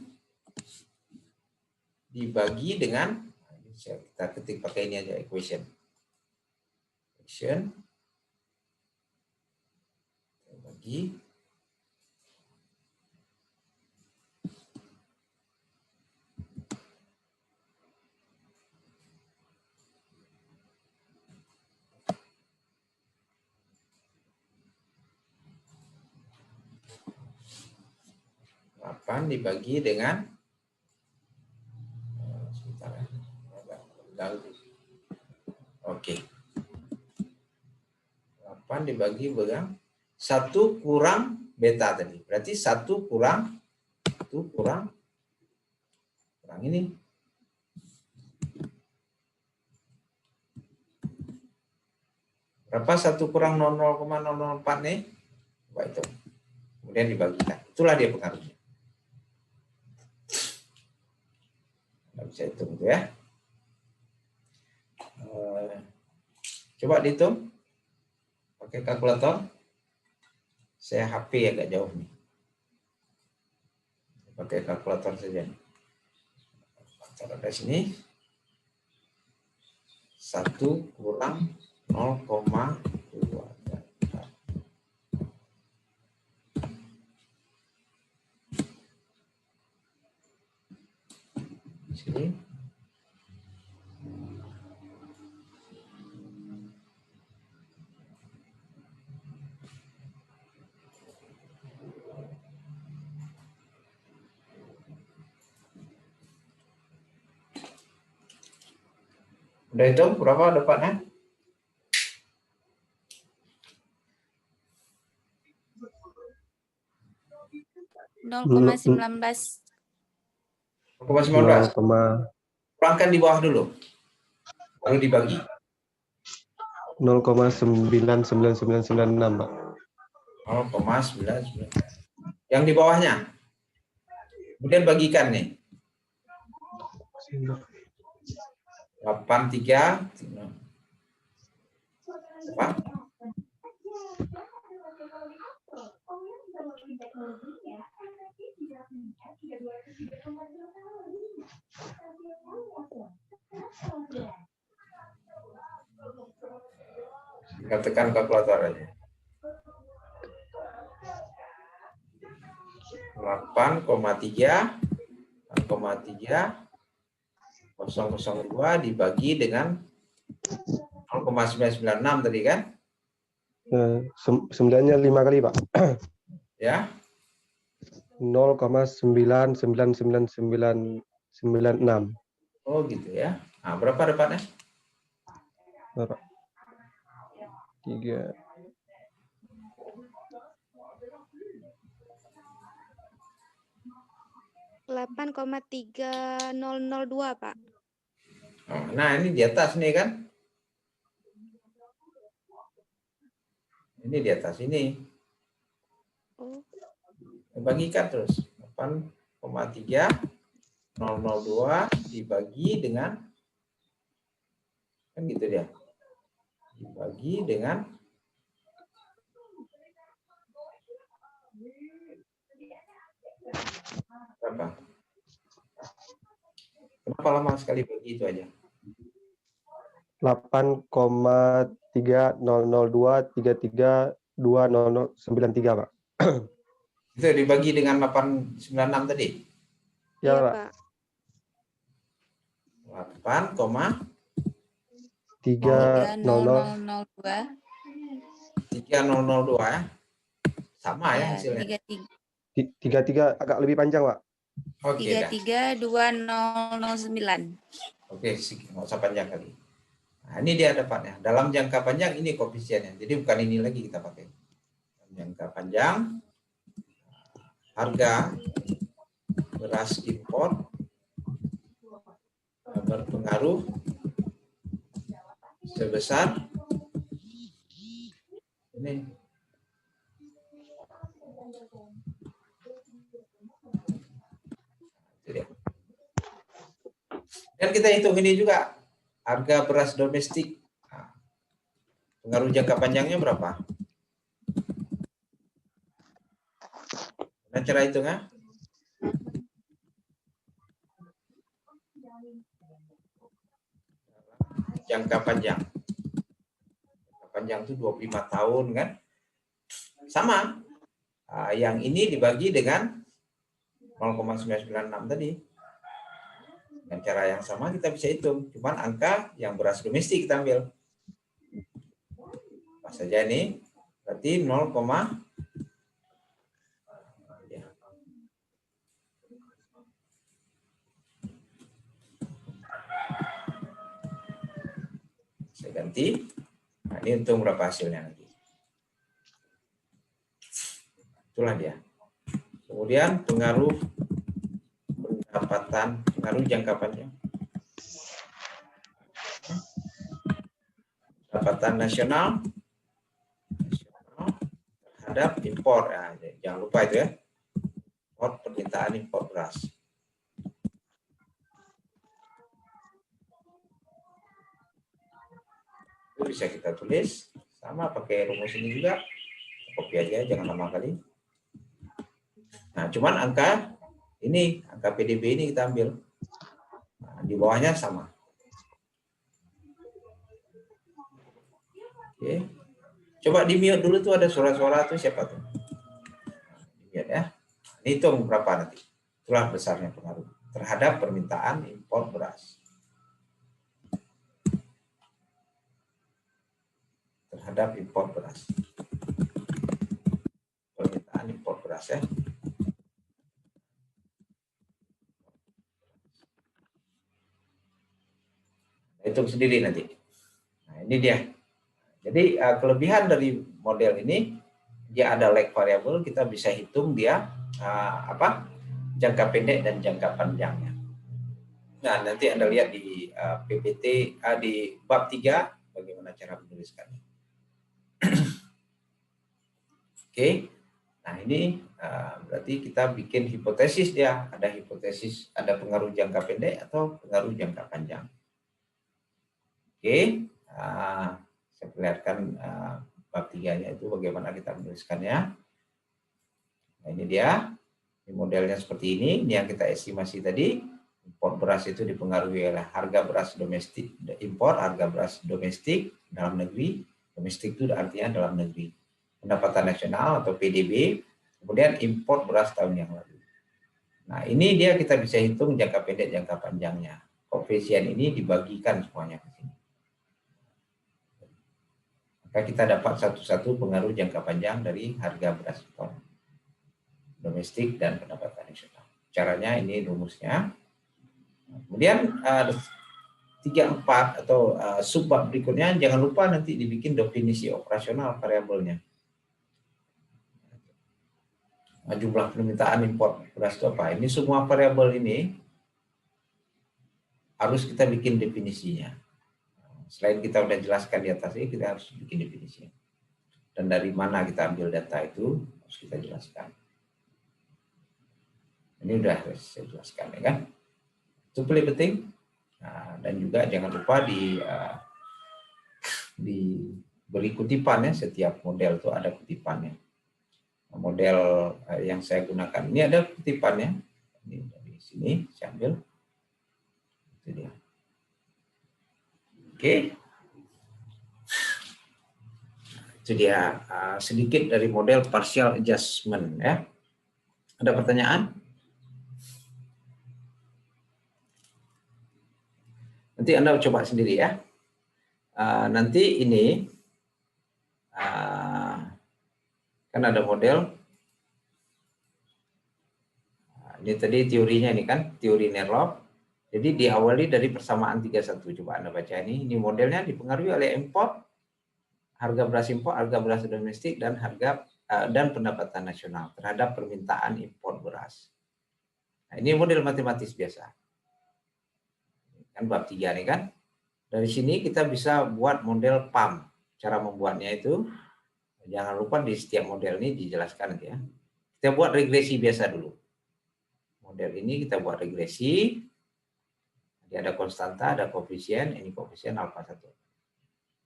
dibagi dengan, kita ketik pakai ini aja, equation bagi dibagi dengan, sebentar ya, oke, 8 dibagi dengan 1 kurang beta tadi, berarti 1 kurang ini, berapa 1 kurang 0,004 nih, coba itu, kemudian dibagikan, itulah dia pengaruhnya. Bisa hitung itu ya. Coba dihitung pakai kalkulator. Saya HP agak jauh nih. Pakai kalkulator saja. Taruh dari sini. 1 kurang 0,2. Sini. Udah hitung berapa dapatnya? Nol koma 19. 0,19. Kurangkan di bawah dulu. Baru dibagi. 0,99996, Pak. 0,999. Yang di bawahnya. Kemudian bagikan nih. 83. Apa? Kita tekan kalkulator aja. 8,3 0,2 dibagi dengan 0,996 tadi kan? 9-nya 5 kali, Pak. Ya. 0,99996. Oh gitu ya. Nah, berapa dapatnya? Berapa? 3. 8,3002, Pak. Oh, nah, ini di atas nih kan? Ini di atas ini. Oh. Bagikan terus. 8,3002 dibagi dengan, kan gitu dia. Dibagi dengan berapa? Kenapa lama sekali bagi itu aja? 8,3002332093, Pak. Itu dibagi dengan 896 tadi. Ya, Iya, Pak. Pak. 8,3002. 3002. 3002 ya. Sama ya Ya, hasilnya. 33 agak lebih panjang, Pak. Oke dah. 332009. Oke, nggak usah panjang kali. Nah, ini dia dapatnya. Dalam jangka panjang ini koefisiennya. Jadi bukan ini lagi kita pakai. Dalam jangka panjang, harga beras impor berpengaruh sebesar ini. Dan kita hitung ini juga harga beras domestik. Nah, pengaruh jangka panjangnya berapa? Nah, cara hitungnya? Jangka panjang. Jangka panjang itu 25 tahun kan? Sama. Yang ini dibagi dengan 0,996 tadi. Dengan cara yang sama kita bisa hitung. Cuman angka yang beras domestik kita ambil. Apa saja ini? Berarti 0, saya ganti. Nah, ini untung berapa hasilnya nanti. Itulah dia. Kemudian pengaruh pendapatan, pengaruh jangka panjang. Pendapatan nasional terhadap impor. Nah, jangan lupa itu ya. Permintaan impor beras. Itu bisa kita tulis sama pakai rumus ini juga. Copy aja, jangan lama kali. Nah, cuman angka ini, angka PDB ini kita ambil. Nah, di bawahnya sama. Oke. Coba di-mute dulu tuh, ada suara-suara tuh siapa tuh? Di-mute ya. Ini hitung berapa nanti. Itulah besarnya pengaruh terhadap permintaan impor beras. Terhadap impor beras. Permintaan impor beras ya. Hitung sendiri nanti. Nah, ini dia. Jadi kelebihan dari model ini, dia ada lag variable, kita bisa hitung dia jangka pendek dan jangka panjangnya. Nah, nanti Anda lihat di PPT di bab 3 bagaimana cara menuliskannya. Oke. Nah, ini berarti kita bikin hipotesis dia, ada hipotesis ada pengaruh jangka pendek atau pengaruh jangka panjang. Oke. Saya perlihatkan bab 3-nya itu bagaimana kita menuliskannya. Nah, ini dia. Ini modelnya seperti ini. Ini yang kita estimasi tadi. Impor beras itu dipengaruhi oleh harga beras domestik, impor, harga beras domestik dalam negeri. Domestik itu artinya dalam negeri. Pendapatan nasional atau PDB. Kemudian impor beras tahun yang lalu. Nah, ini dia kita bisa hitung jangka pendek, jangka panjangnya. Koefisien ini dibagikan semuanya ke sini. Maka kita dapat satu-satu pengaruh jangka panjang dari harga beras impor domestik dan pendapatan nasional. Caranya ini rumusnya. Kemudian 3-4 atau subbab berikutnya jangan lupa nanti dibikin definisi operasional variabelnya. Jumlah permintaan impor beras itu apa? Ini semua variabel ini harus kita bikin definisinya. Selain kita udah jelaskan di atas ini, kita harus bikin definisinya. Dan dari mana kita ambil data itu harus kita jelaskan. Ini udah saya jelaskan ya kan. Itu paling penting. Nah, dan juga jangan lupa diberi kutipan ya, setiap model itu ada kutipannya. Model yang saya gunakan ini ada kutipannya. Ini dari sini saya ambil. Itu dia. Oke. Itu dia sedikit dari model partial adjustment ya. Ada pertanyaan? Nanti Anda coba sendiri ya. Nanti ini kan ada model. Ini tadi teorinya ini kan, teori Nerloff. Jadi diawali dari persamaan 31. Coba Anda baca ini. Ini modelnya dipengaruhi oleh import, harga beras impor, harga beras domestik, dan harga dan pendapatan nasional terhadap permintaan impor beras. Nah, ini model matematis biasa. Kan bab 3 nih kan. Dari sini kita bisa buat model PAM. Cara membuatnya itu, jangan lupa di setiap model ini dijelaskan ya. Kita buat regresi biasa dulu. Model ini kita buat regresi. Jadi ada konstanta, ada koefisien, ini koefisien alfa 1.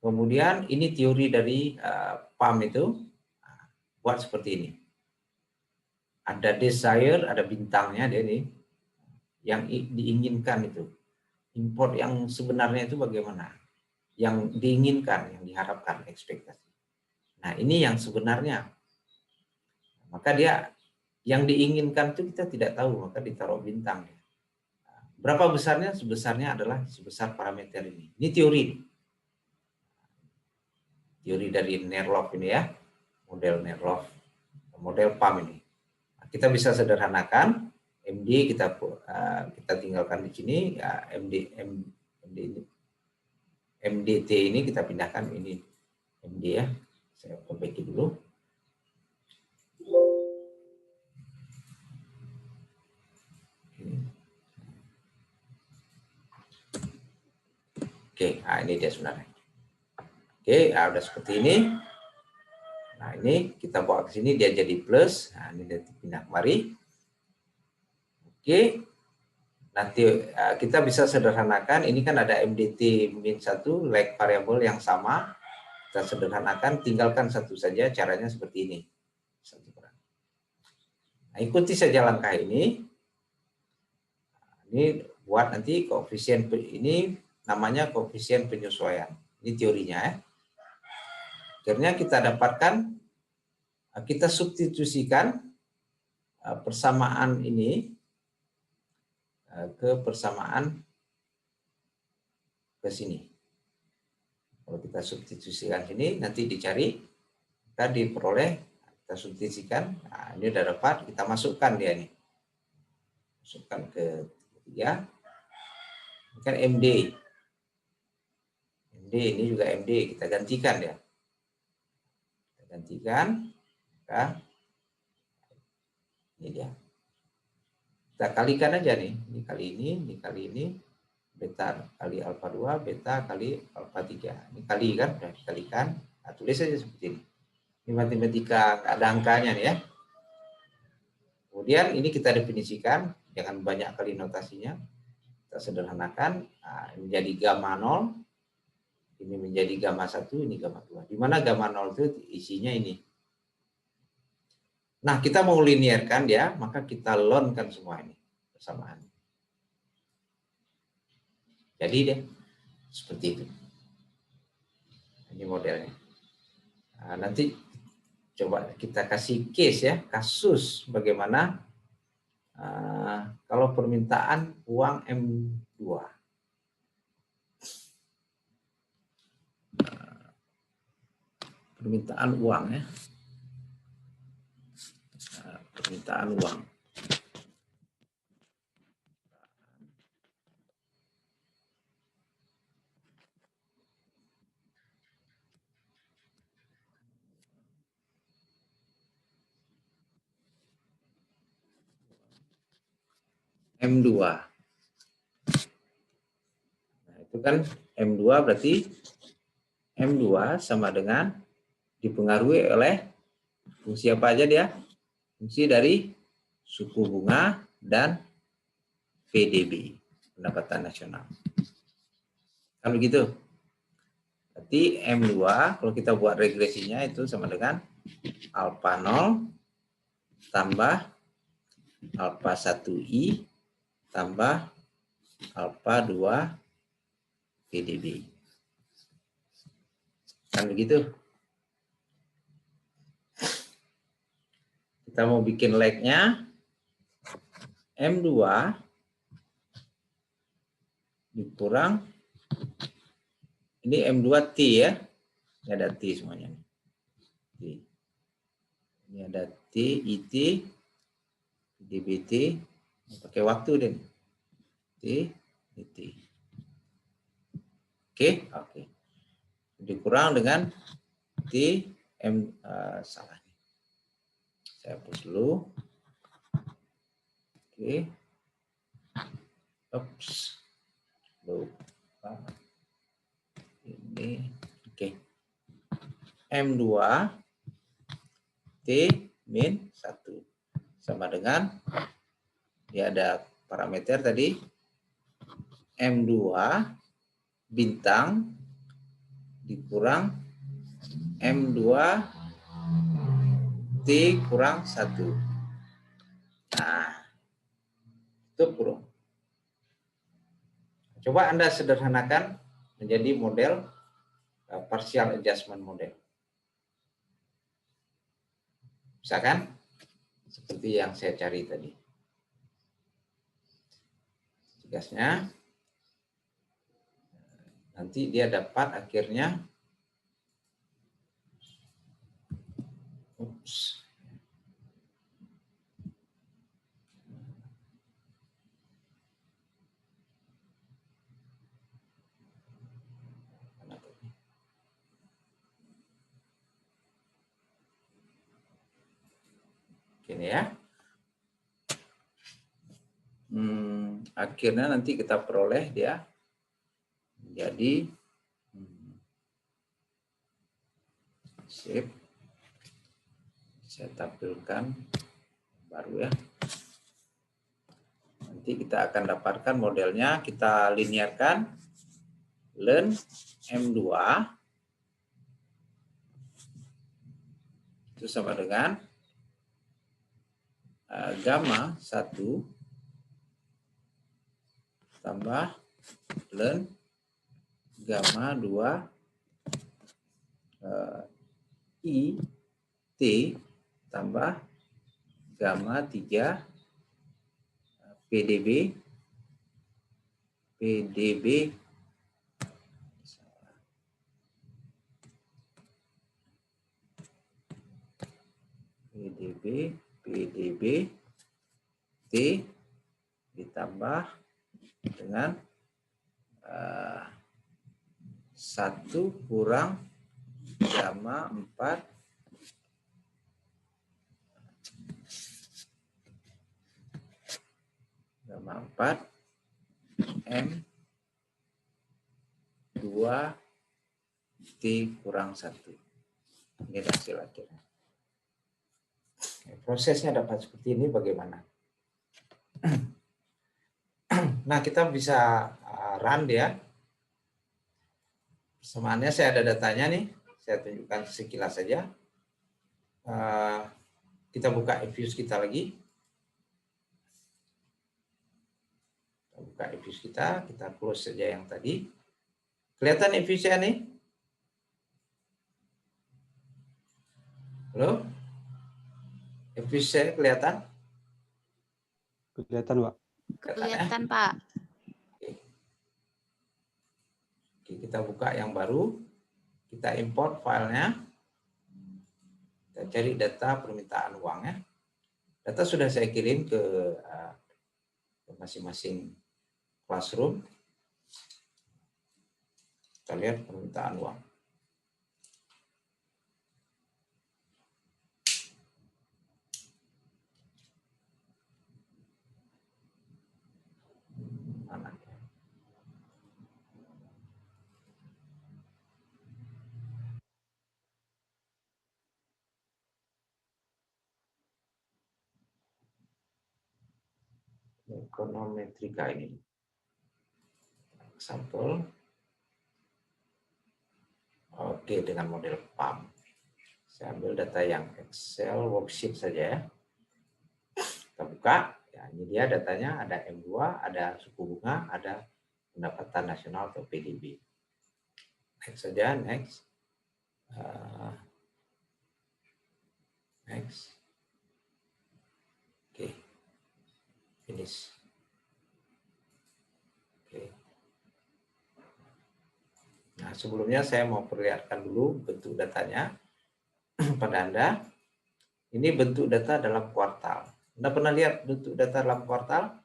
Kemudian ini teori dari PAM itu, buat seperti ini. Ada desire, ada bintangnya dia ini, yang diinginkan itu. Import yang sebenarnya itu bagaimana? Yang diinginkan, yang diharapkan, ekspektasi. Nah ini yang sebenarnya. Maka dia, yang diinginkan itu kita tidak tahu, maka ditaruh bintang. Berapa besarnya? Sebesarnya adalah sebesar parameter ini. Ini teori. Teori dari Nerloff ini ya. Model Nerloff, model PAM ini. Kita bisa sederhanakan MD kita tinggalkan di sini ya, MDT ini kita pindahkan ini MD ya. Saya perbaiki dulu. Oke, nah ini dia sebenarnya. Oke, nah udah seperti ini. Nah ini kita bawa ke sini dia jadi plus. Nah ini dia pindah kemari. Oke. Nanti kita bisa sederhanakan. Ini kan ada MDT min 1 lag variable yang sama. Kita sederhanakan. Tinggalkan satu saja. Caranya seperti ini. Nah, ikuti saja langkah ini. Ini buat nanti koefisien ini namanya koefisien penyesuaian. Ini teorinya ya. Akhirnya kita dapatkan, kita substitusikan persamaan ini ke persamaan ke sini. Kalau kita substitusikan sini, nanti dicari, kita diperoleh, kita substitusikan. Nah, ini udah dapat, kita masukkan dia ini. Masukkan ke ketiga. Ini kan MD. MD ini juga MD, kita gantikan ya. Gantikan, maka ini dia. Kita kalikan aja nih, ini kali ini, beta kali alfa 2, beta kali alfa 3. Ini kali kan, sudah dikalikan. Nah, tulis saja seperti ini. Ini matematika, ada angkanya nih ya. Kemudian ini kita definisikan, jangan banyak kali notasinya. Kita sederhanakan, nah, menjadi gamma 0. Ini menjadi gamma 1, ini gamma 2. Di mana gamma 0 itu isinya ini. Nah, kita mau linearkan dia, maka kita learn-kan semua ini persamaan. Jadi deh, seperti itu. Ini modelnya. Nah, nanti coba kita kasih case ya, kasus bagaimana kalau permintaan uang M2. Permintaan uang ya. Permintaan uang. M2. Nah, itu kan M2 berarti M2 sama dengan dipengaruhi oleh fungsi apa aja dia? Fungsi dari suku bunga dan PDB, pendapatan nasional. Kan begitu? Berarti M2 kalau kita buat regresinya itu sama dengan alfa 0 tambah alfa 1i tambah alfa 2 PdB. Kan begitu. Kita mau bikin lag-nya M2 dikurang, ini M2T ya. Ini ada T semuanya. T. Ini ada T, IT, DBT, pakai waktu deh. T, IT. Oke. Dikurang dengan T, salah. Saya hapus dulu. Oke. Oops. Lupa. Ini. Oke. M2 T min 1 sama dengan, ya ada parameter tadi, M2 bintang dikurang M2 T kurang 1. Nah, itu kurung. Coba Anda sederhanakan menjadi model partial adjustment model. Bisa kan? Seperti yang saya cari tadi. Tugasnya, nanti dia dapat akhirnya, oops. Gini ya. Akhirnya nanti kita peroleh dia menjadi sip. Saya tampilkan baru ya. Nanti kita akan dapatkan modelnya, kita linearkan len M2 itu sama dengan gamma 1 tambah len gamma 2 I T tambah gamma 3 PdB T ditambah dengan 1 kurang gamma 4 M 2 T kurang 1. Ini hasil akhirnya. Prosesnya dapat seperti ini bagaimana? Nah, kita bisa run dia. Persamaannya saya ada datanya nih. Saya tunjukkan sekilas saja. Kita buka Evius kita lagi. Kita buka Evius kita close saja yang tadi. Kelihatan Eviusnya nih? Halo? Eviusnya kelihatan? Kelihatan, Pak. Kelihatan, Pak. Oke, kita buka yang baru. Kita import filenya. Kita cari data permintaan uangnya. Data sudah saya kirim ke masing-masing classroom. Kita lihat permintaan uang. Mana? Ekonometrika ini. Sampel. Oke, dengan model PAM. Saya ambil data yang Excel worksheet saja ya. Kita buka, ya Nah, ini dia datanya, ada M2, ada suku bunga, ada pendapatan nasional atau PDB. Next saja, next. Next. Oke. Finish. Oke. Nah, sebelumnya saya mau perlihatkan dulu bentuk datanya pada Anda. Ini bentuk data dalam kuartal. Anda pernah lihat bentuk data dalam kuartal?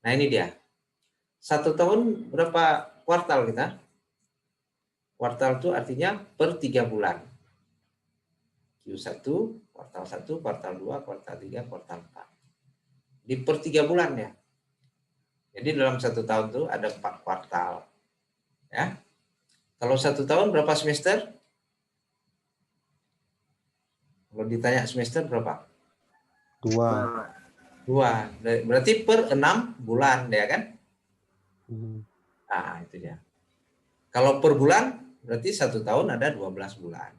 Nah, ini dia. 1 tahun berapa kuartal kita? Kuartal itu artinya per 3 bulan. Q1, kuartal 1, kuartal 2, kuartal 3, kuartal 4. Di per 3 bulan ya. Jadi dalam 1 tahun itu ada 4 kuartal. Ya. Kalau 1 tahun berapa semester? Kalau ditanya semester berapa? 2. 2. Berarti per 6 bulan ya kan? Nah, itu dia. Kalau per bulan berarti 1 tahun ada 12 bulan.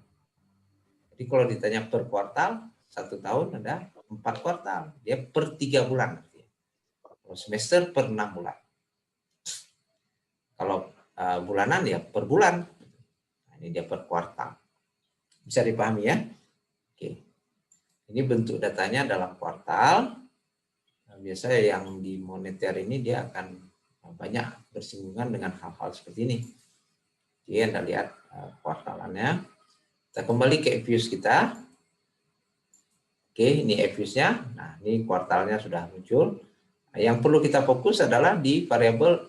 Jadi kalau ditanya per kuartal, 1 tahun ada 4 kuartal. Dia per 3 bulan. Kalau semester per 6 bulan. Kalau bulanan ya per bulan. Nah, ini dia per kuartal. Bisa dipahami ya? Oke. Ini bentuk datanya dalam kuartal. Nah, biasanya yang di moneter ini dia akan banyak bersinggungan dengan hal-hal seperti ini. Jadi Anda lihat kuartalannya. Kita kembali ke EViews kita. Oke, ini EViews-nya. Nah, ini kuartalnya sudah muncul. Nah, yang perlu kita fokus adalah di variabel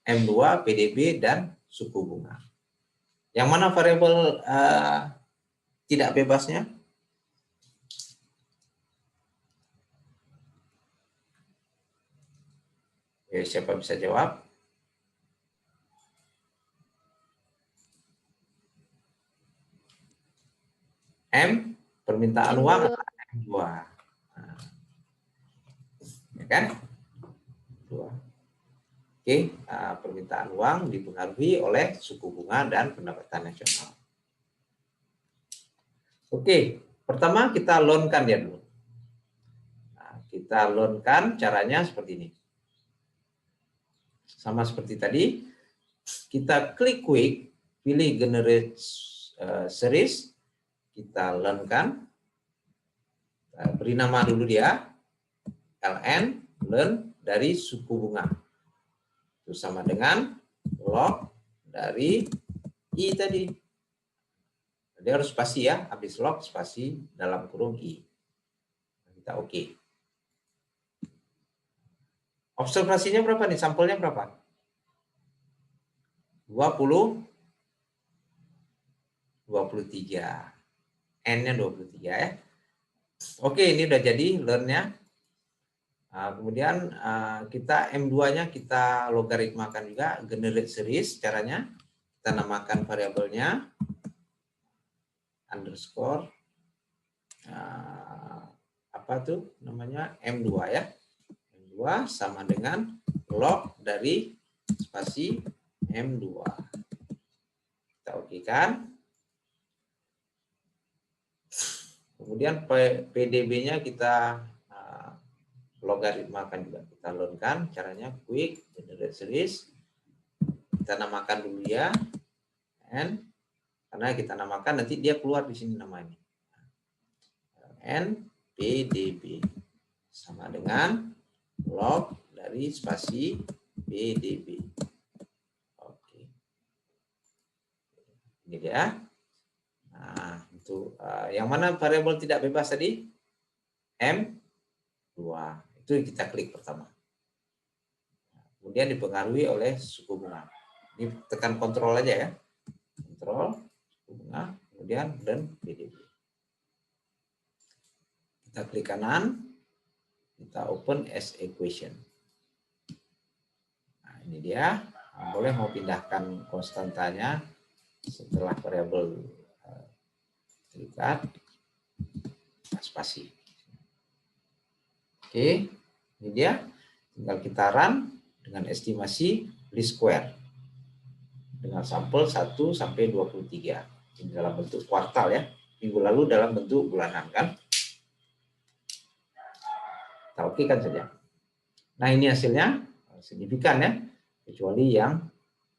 M2, PDB, dan suku bunga. Yang mana variabel tidak bebasnya? Oke, siapa bisa jawab? M, permintaan M2. uang adalah M2. Nah, ya kan? 2. Oke, permintaan uang dipengaruhi oleh suku bunga dan pendapatan nasional. Oke, pertama kita loan-kan dia dulu. Nah, kita loan-kan caranya seperti ini. Sama seperti tadi, kita klik quick, pilih generate series, kita learn-kan, beri nama dulu dia, LN, learn dari suku bunga. Itu sama dengan log dari I tadi. Jadi harus spasi ya, habis log spasi dalam kurung I. Kita oke. Observasinya berapa nih? Sampelnya berapa? 23. N-nya 23 ya. Oke, ini udah jadi learn-nya. Kemudian kita M2-nya kita logaritmakan juga, generate series caranya. Kita namakan variabelnya underscore apa tuh namanya M2 ya. M2 sama dengan log dari spasi M2. Kita oke kan? Kemudian PDB-nya kita logaritmakan juga. Kita learn-kan caranya quick generate series. Kita namakan dulu ya. N, karena kita namakan nanti dia keluar di sini namanya. N PDB sama dengan log dari spasi PDB. Oke. Ini dia. Nah, itu yang mana variabel tidak bebas tadi? M2. Itu kita klik pertama. Kemudian dipengaruhi oleh suku bunga. Ini tekan kontrol aja ya. Kontrol, suku bunga, kemudian dan PDB. Kita klik kanan, kita open as equation. Nah, ini dia. Nah, boleh mau pindahkan konstantanya setelah variabel terikat spasi. Oke, ini dia. Tinggal kita run dengan estimasi least square dengan sampel 1 sampai 23. Ini dalam bentuk kuartal ya. Minggu lalu dalam bentuk bulanan kan. Oke, okekan saja. Nah, ini hasilnya signifikan ya, kecuali yang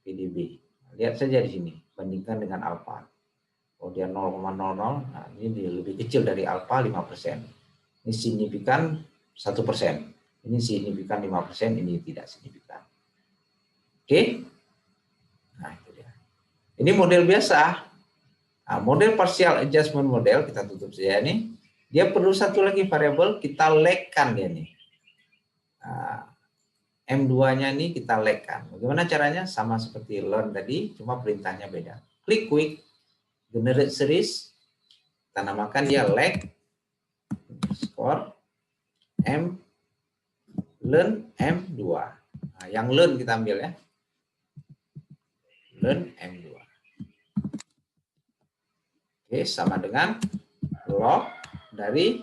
PDB. Lihat saja di sini, bandingkan dengan alfa. Oh, dia 0,00, nah ini lebih kecil dari alfa 5%. Ini signifikan 1%. Ini signifikan 5%, ini tidak signifikan. Oke? Nah, itu dia. Ini model biasa. Nah, model partial adjustment model, kita tutup saja ini. Dia perlu satu lagi variabel, kita legkan dia nih. Nah, M2-nya ini kita legkan. Bagaimana caranya? Sama seperti learn tadi, cuma perintahnya beda. Klik quick, generate series, kita namakan dia leg, score, M, learn M2. Nah, yang learn kita ambil ya. Learn M2. Oke, sama dengan log dari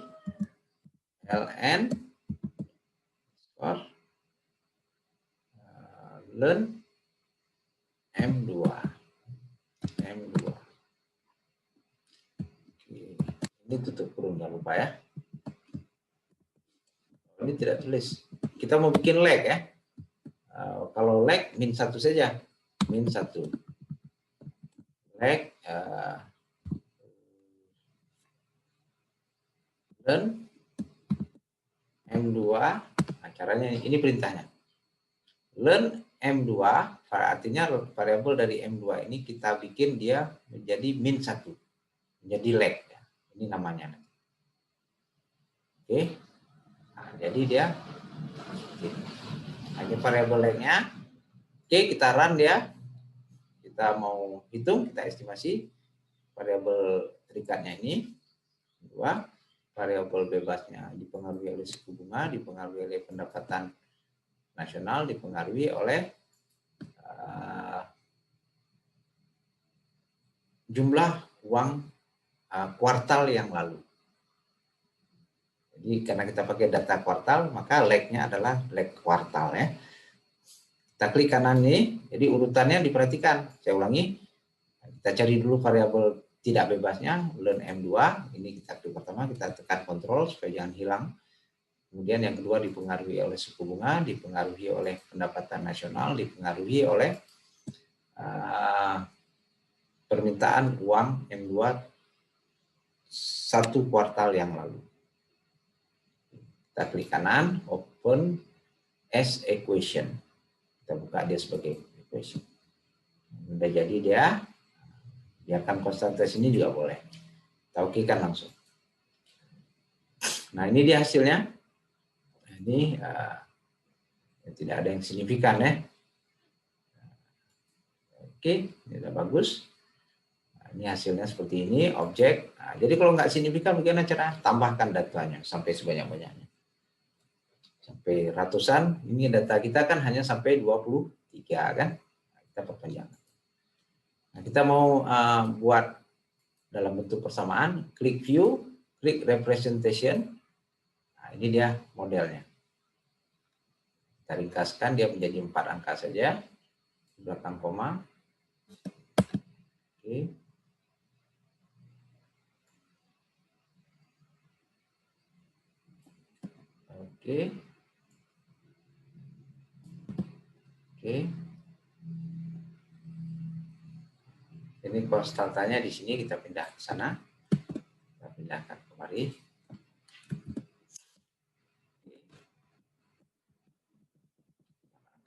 ln score learn M2. M2. Oke. Ini tutup kurung, jangan lupa ya. Ini tidak tulis. Kita mau bikin leg ya. Kalau leg min 1 saja. Min 1. Leg learn M2. Nah, caranya ini perintahnya. Learn M2, artinya variabel dari M2 ini kita bikin dia menjadi min 1. Menjadi leg. Ya. Ini namanya. Oke. Nah, jadi dia hanya variabel legnya. Oke, kita run dia. Kita mau hitung, kita estimasi variabel terikatnya ini. 2. Variabel bebasnya dipengaruhi oleh suku bunga, dipengaruhi oleh pendapatan nasional, dipengaruhi oleh jumlah uang kuartal yang lalu. Jadi karena kita pakai data kuartal, maka leg-nya adalah leg kuartal ya. Kita klik kanan ini, jadi urutannya diperhatikan. Saya ulangi, kita cari dulu variabel tidak bebasnya, learn M2. Ini kita klik pertama, kita tekan kontrol supaya jangan hilang. Kemudian yang kedua dipengaruhi oleh suku bunga, dipengaruhi oleh pendapatan nasional, dipengaruhi oleh permintaan uang M2 satu kuartal yang lalu. Kita klik kanan, open as equation. Kita buka dia sebagai equation. Sudah jadi dia, biarkan konstantas ini juga boleh. Kita okekan langsung. Nah, ini dia hasilnya. Ini tidak ada yang signifikan ya. Oke, ini sudah bagus. Nah, ini hasilnya seperti ini, objek. Nah, jadi kalau nggak signifikan, bagaimana cara? Tambahkan datanya sampai sebanyak-banyaknya. Sampai ratusan, ini data kita kan hanya sampai 23 kan. Nah, kita perpanjang. Nah, kita mau buat dalam bentuk persamaan, klik view, klik representation. Nah, ini dia modelnya. Kita ringkaskan dia menjadi 4 angka saja. Belakang koma. Oke. Oke. Oke. Ini konstantanya di sini kita pindah ke sana. Kita pindahkan kemari.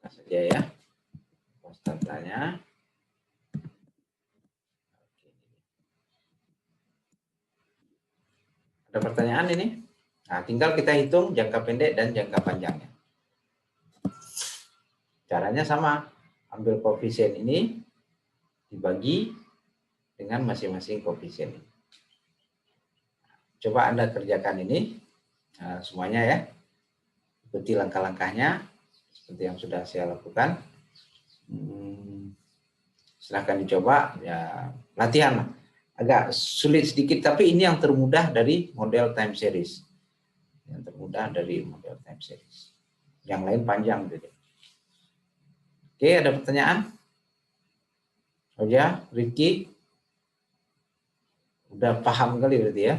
Angka saja ya. Konstantanya. Ada pertanyaan ini? Nah, tinggal kita hitung jangka pendek dan jangka panjangnya. Caranya sama. Ambil koefisien ini dibagi dengan masing-masing koefisien ini. Coba Anda kerjakan ini semuanya ya. Ikuti langkah-langkahnya seperti yang sudah saya lakukan. Silahkan dicoba ya, latihan. Agak sulit sedikit, tapi ini yang termudah dari model time series. Yang termudah dari model time series. Yang lain panjang gitu. Oke, ada pertanyaan? Oja, Ricky? Udah paham kali berarti ya?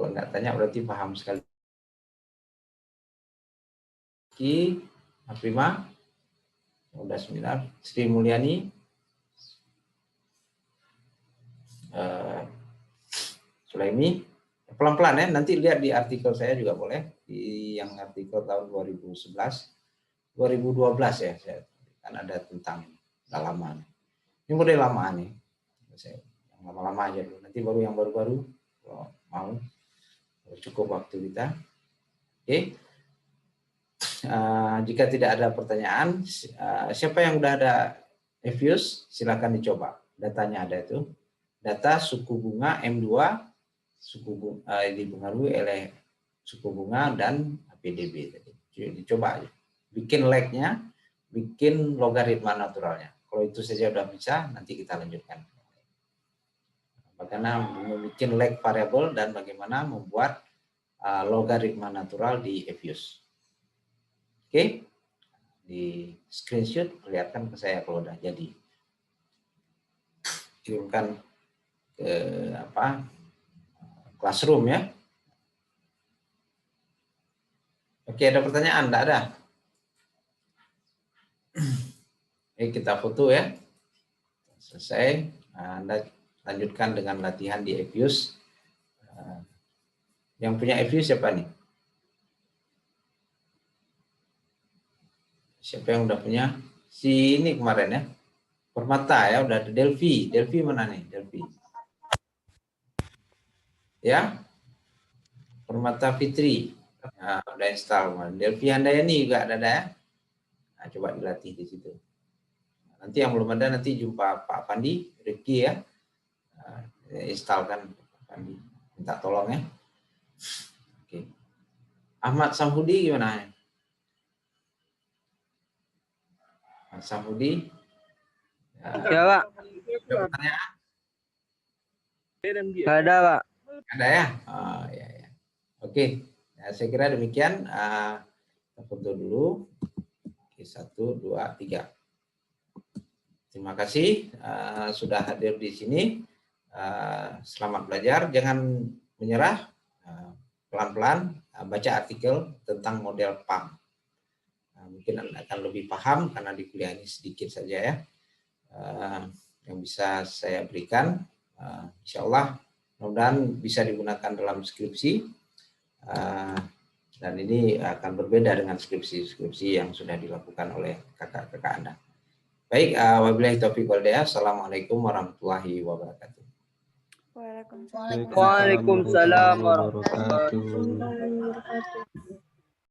Kalau nggak tanya berarti paham sekali. Prima, udah seminar. Sri Mulyani, Sulaimi, pelan-pelan ya. Nanti lihat di artikel saya juga boleh, di yang artikel tahun 2011, 2012 ya. Saya kan ada tentang lama. Ini model lama nih. Saya yang lama-lama aja dulu. Nanti baru yang baru-baru kalau mau. Cukup waktu kita. Oke. Jika tidak ada pertanyaan, siapa yang udah ada Evius, silakan dicoba. Datanya ada itu. Data suku bunga M2 dipengaruhi oleh suku bunga dan PDB tadi. Dicoba aja. Bikin lag-nya, bikin logaritma naturalnya. Kalau itu saja udah bisa, nanti kita lanjutkan. Bagaimana membuat lag variable dan bagaimana membuat logaritma natural di Evius. Oke, di screenshot kelihatan ke saya kalau udah jadi. Kirimkan ke classroom ya. Oke, ada pertanyaan? Enggak ada? Kita foto ya. Selesai. Anda lanjutkan dengan latihan di Evius. Yang punya Evius siapa nih? Siapa yang udah punya? Si ini kemarin ya. Permata ya, udah ada Delphi. Delphi mana nih? Delphi. Ya. Permata Fitri. Nah, udah install kemarin. Delphi Handayani juga ada ya. Nah, coba dilatih di situ. Nanti yang belum ada nanti jumpa Pak Pandi, Rifki ya. Nah, instalkan Pak Pandi. Minta tolong ya. Oke. Ahmad Samhudi gimana? Ahmad Samhudi. Ya, Pak. Ada pertanyaan? Ada, Pak. Ada ya? Oh, ya, ya. Oke. Nah, saya kira demikian. Kita foto dulu. Oke, 1, 2, 3. Terima kasih sudah hadir di sini. Selamat belajar. Jangan menyerah. Pelan-pelan baca artikel tentang model PAM. Mungkin Anda akan lebih paham karena di kuliah ini sedikit saja ya. Yang bisa saya berikan. Insya Allah mudah-mudahan bisa digunakan dalam skripsi. Dan ini akan berbeda dengan skripsi-skripsi yang sudah dilakukan oleh kakak-kakak Anda. Baik, wabillahi taufiq wal hidayah. Assalamualaikum warahmatullahi wabarakatuh. Waalaikumsalam. Waalaikumsalam warahmatullahi warahmatullahi wabarakatuh. Wabarakatuh.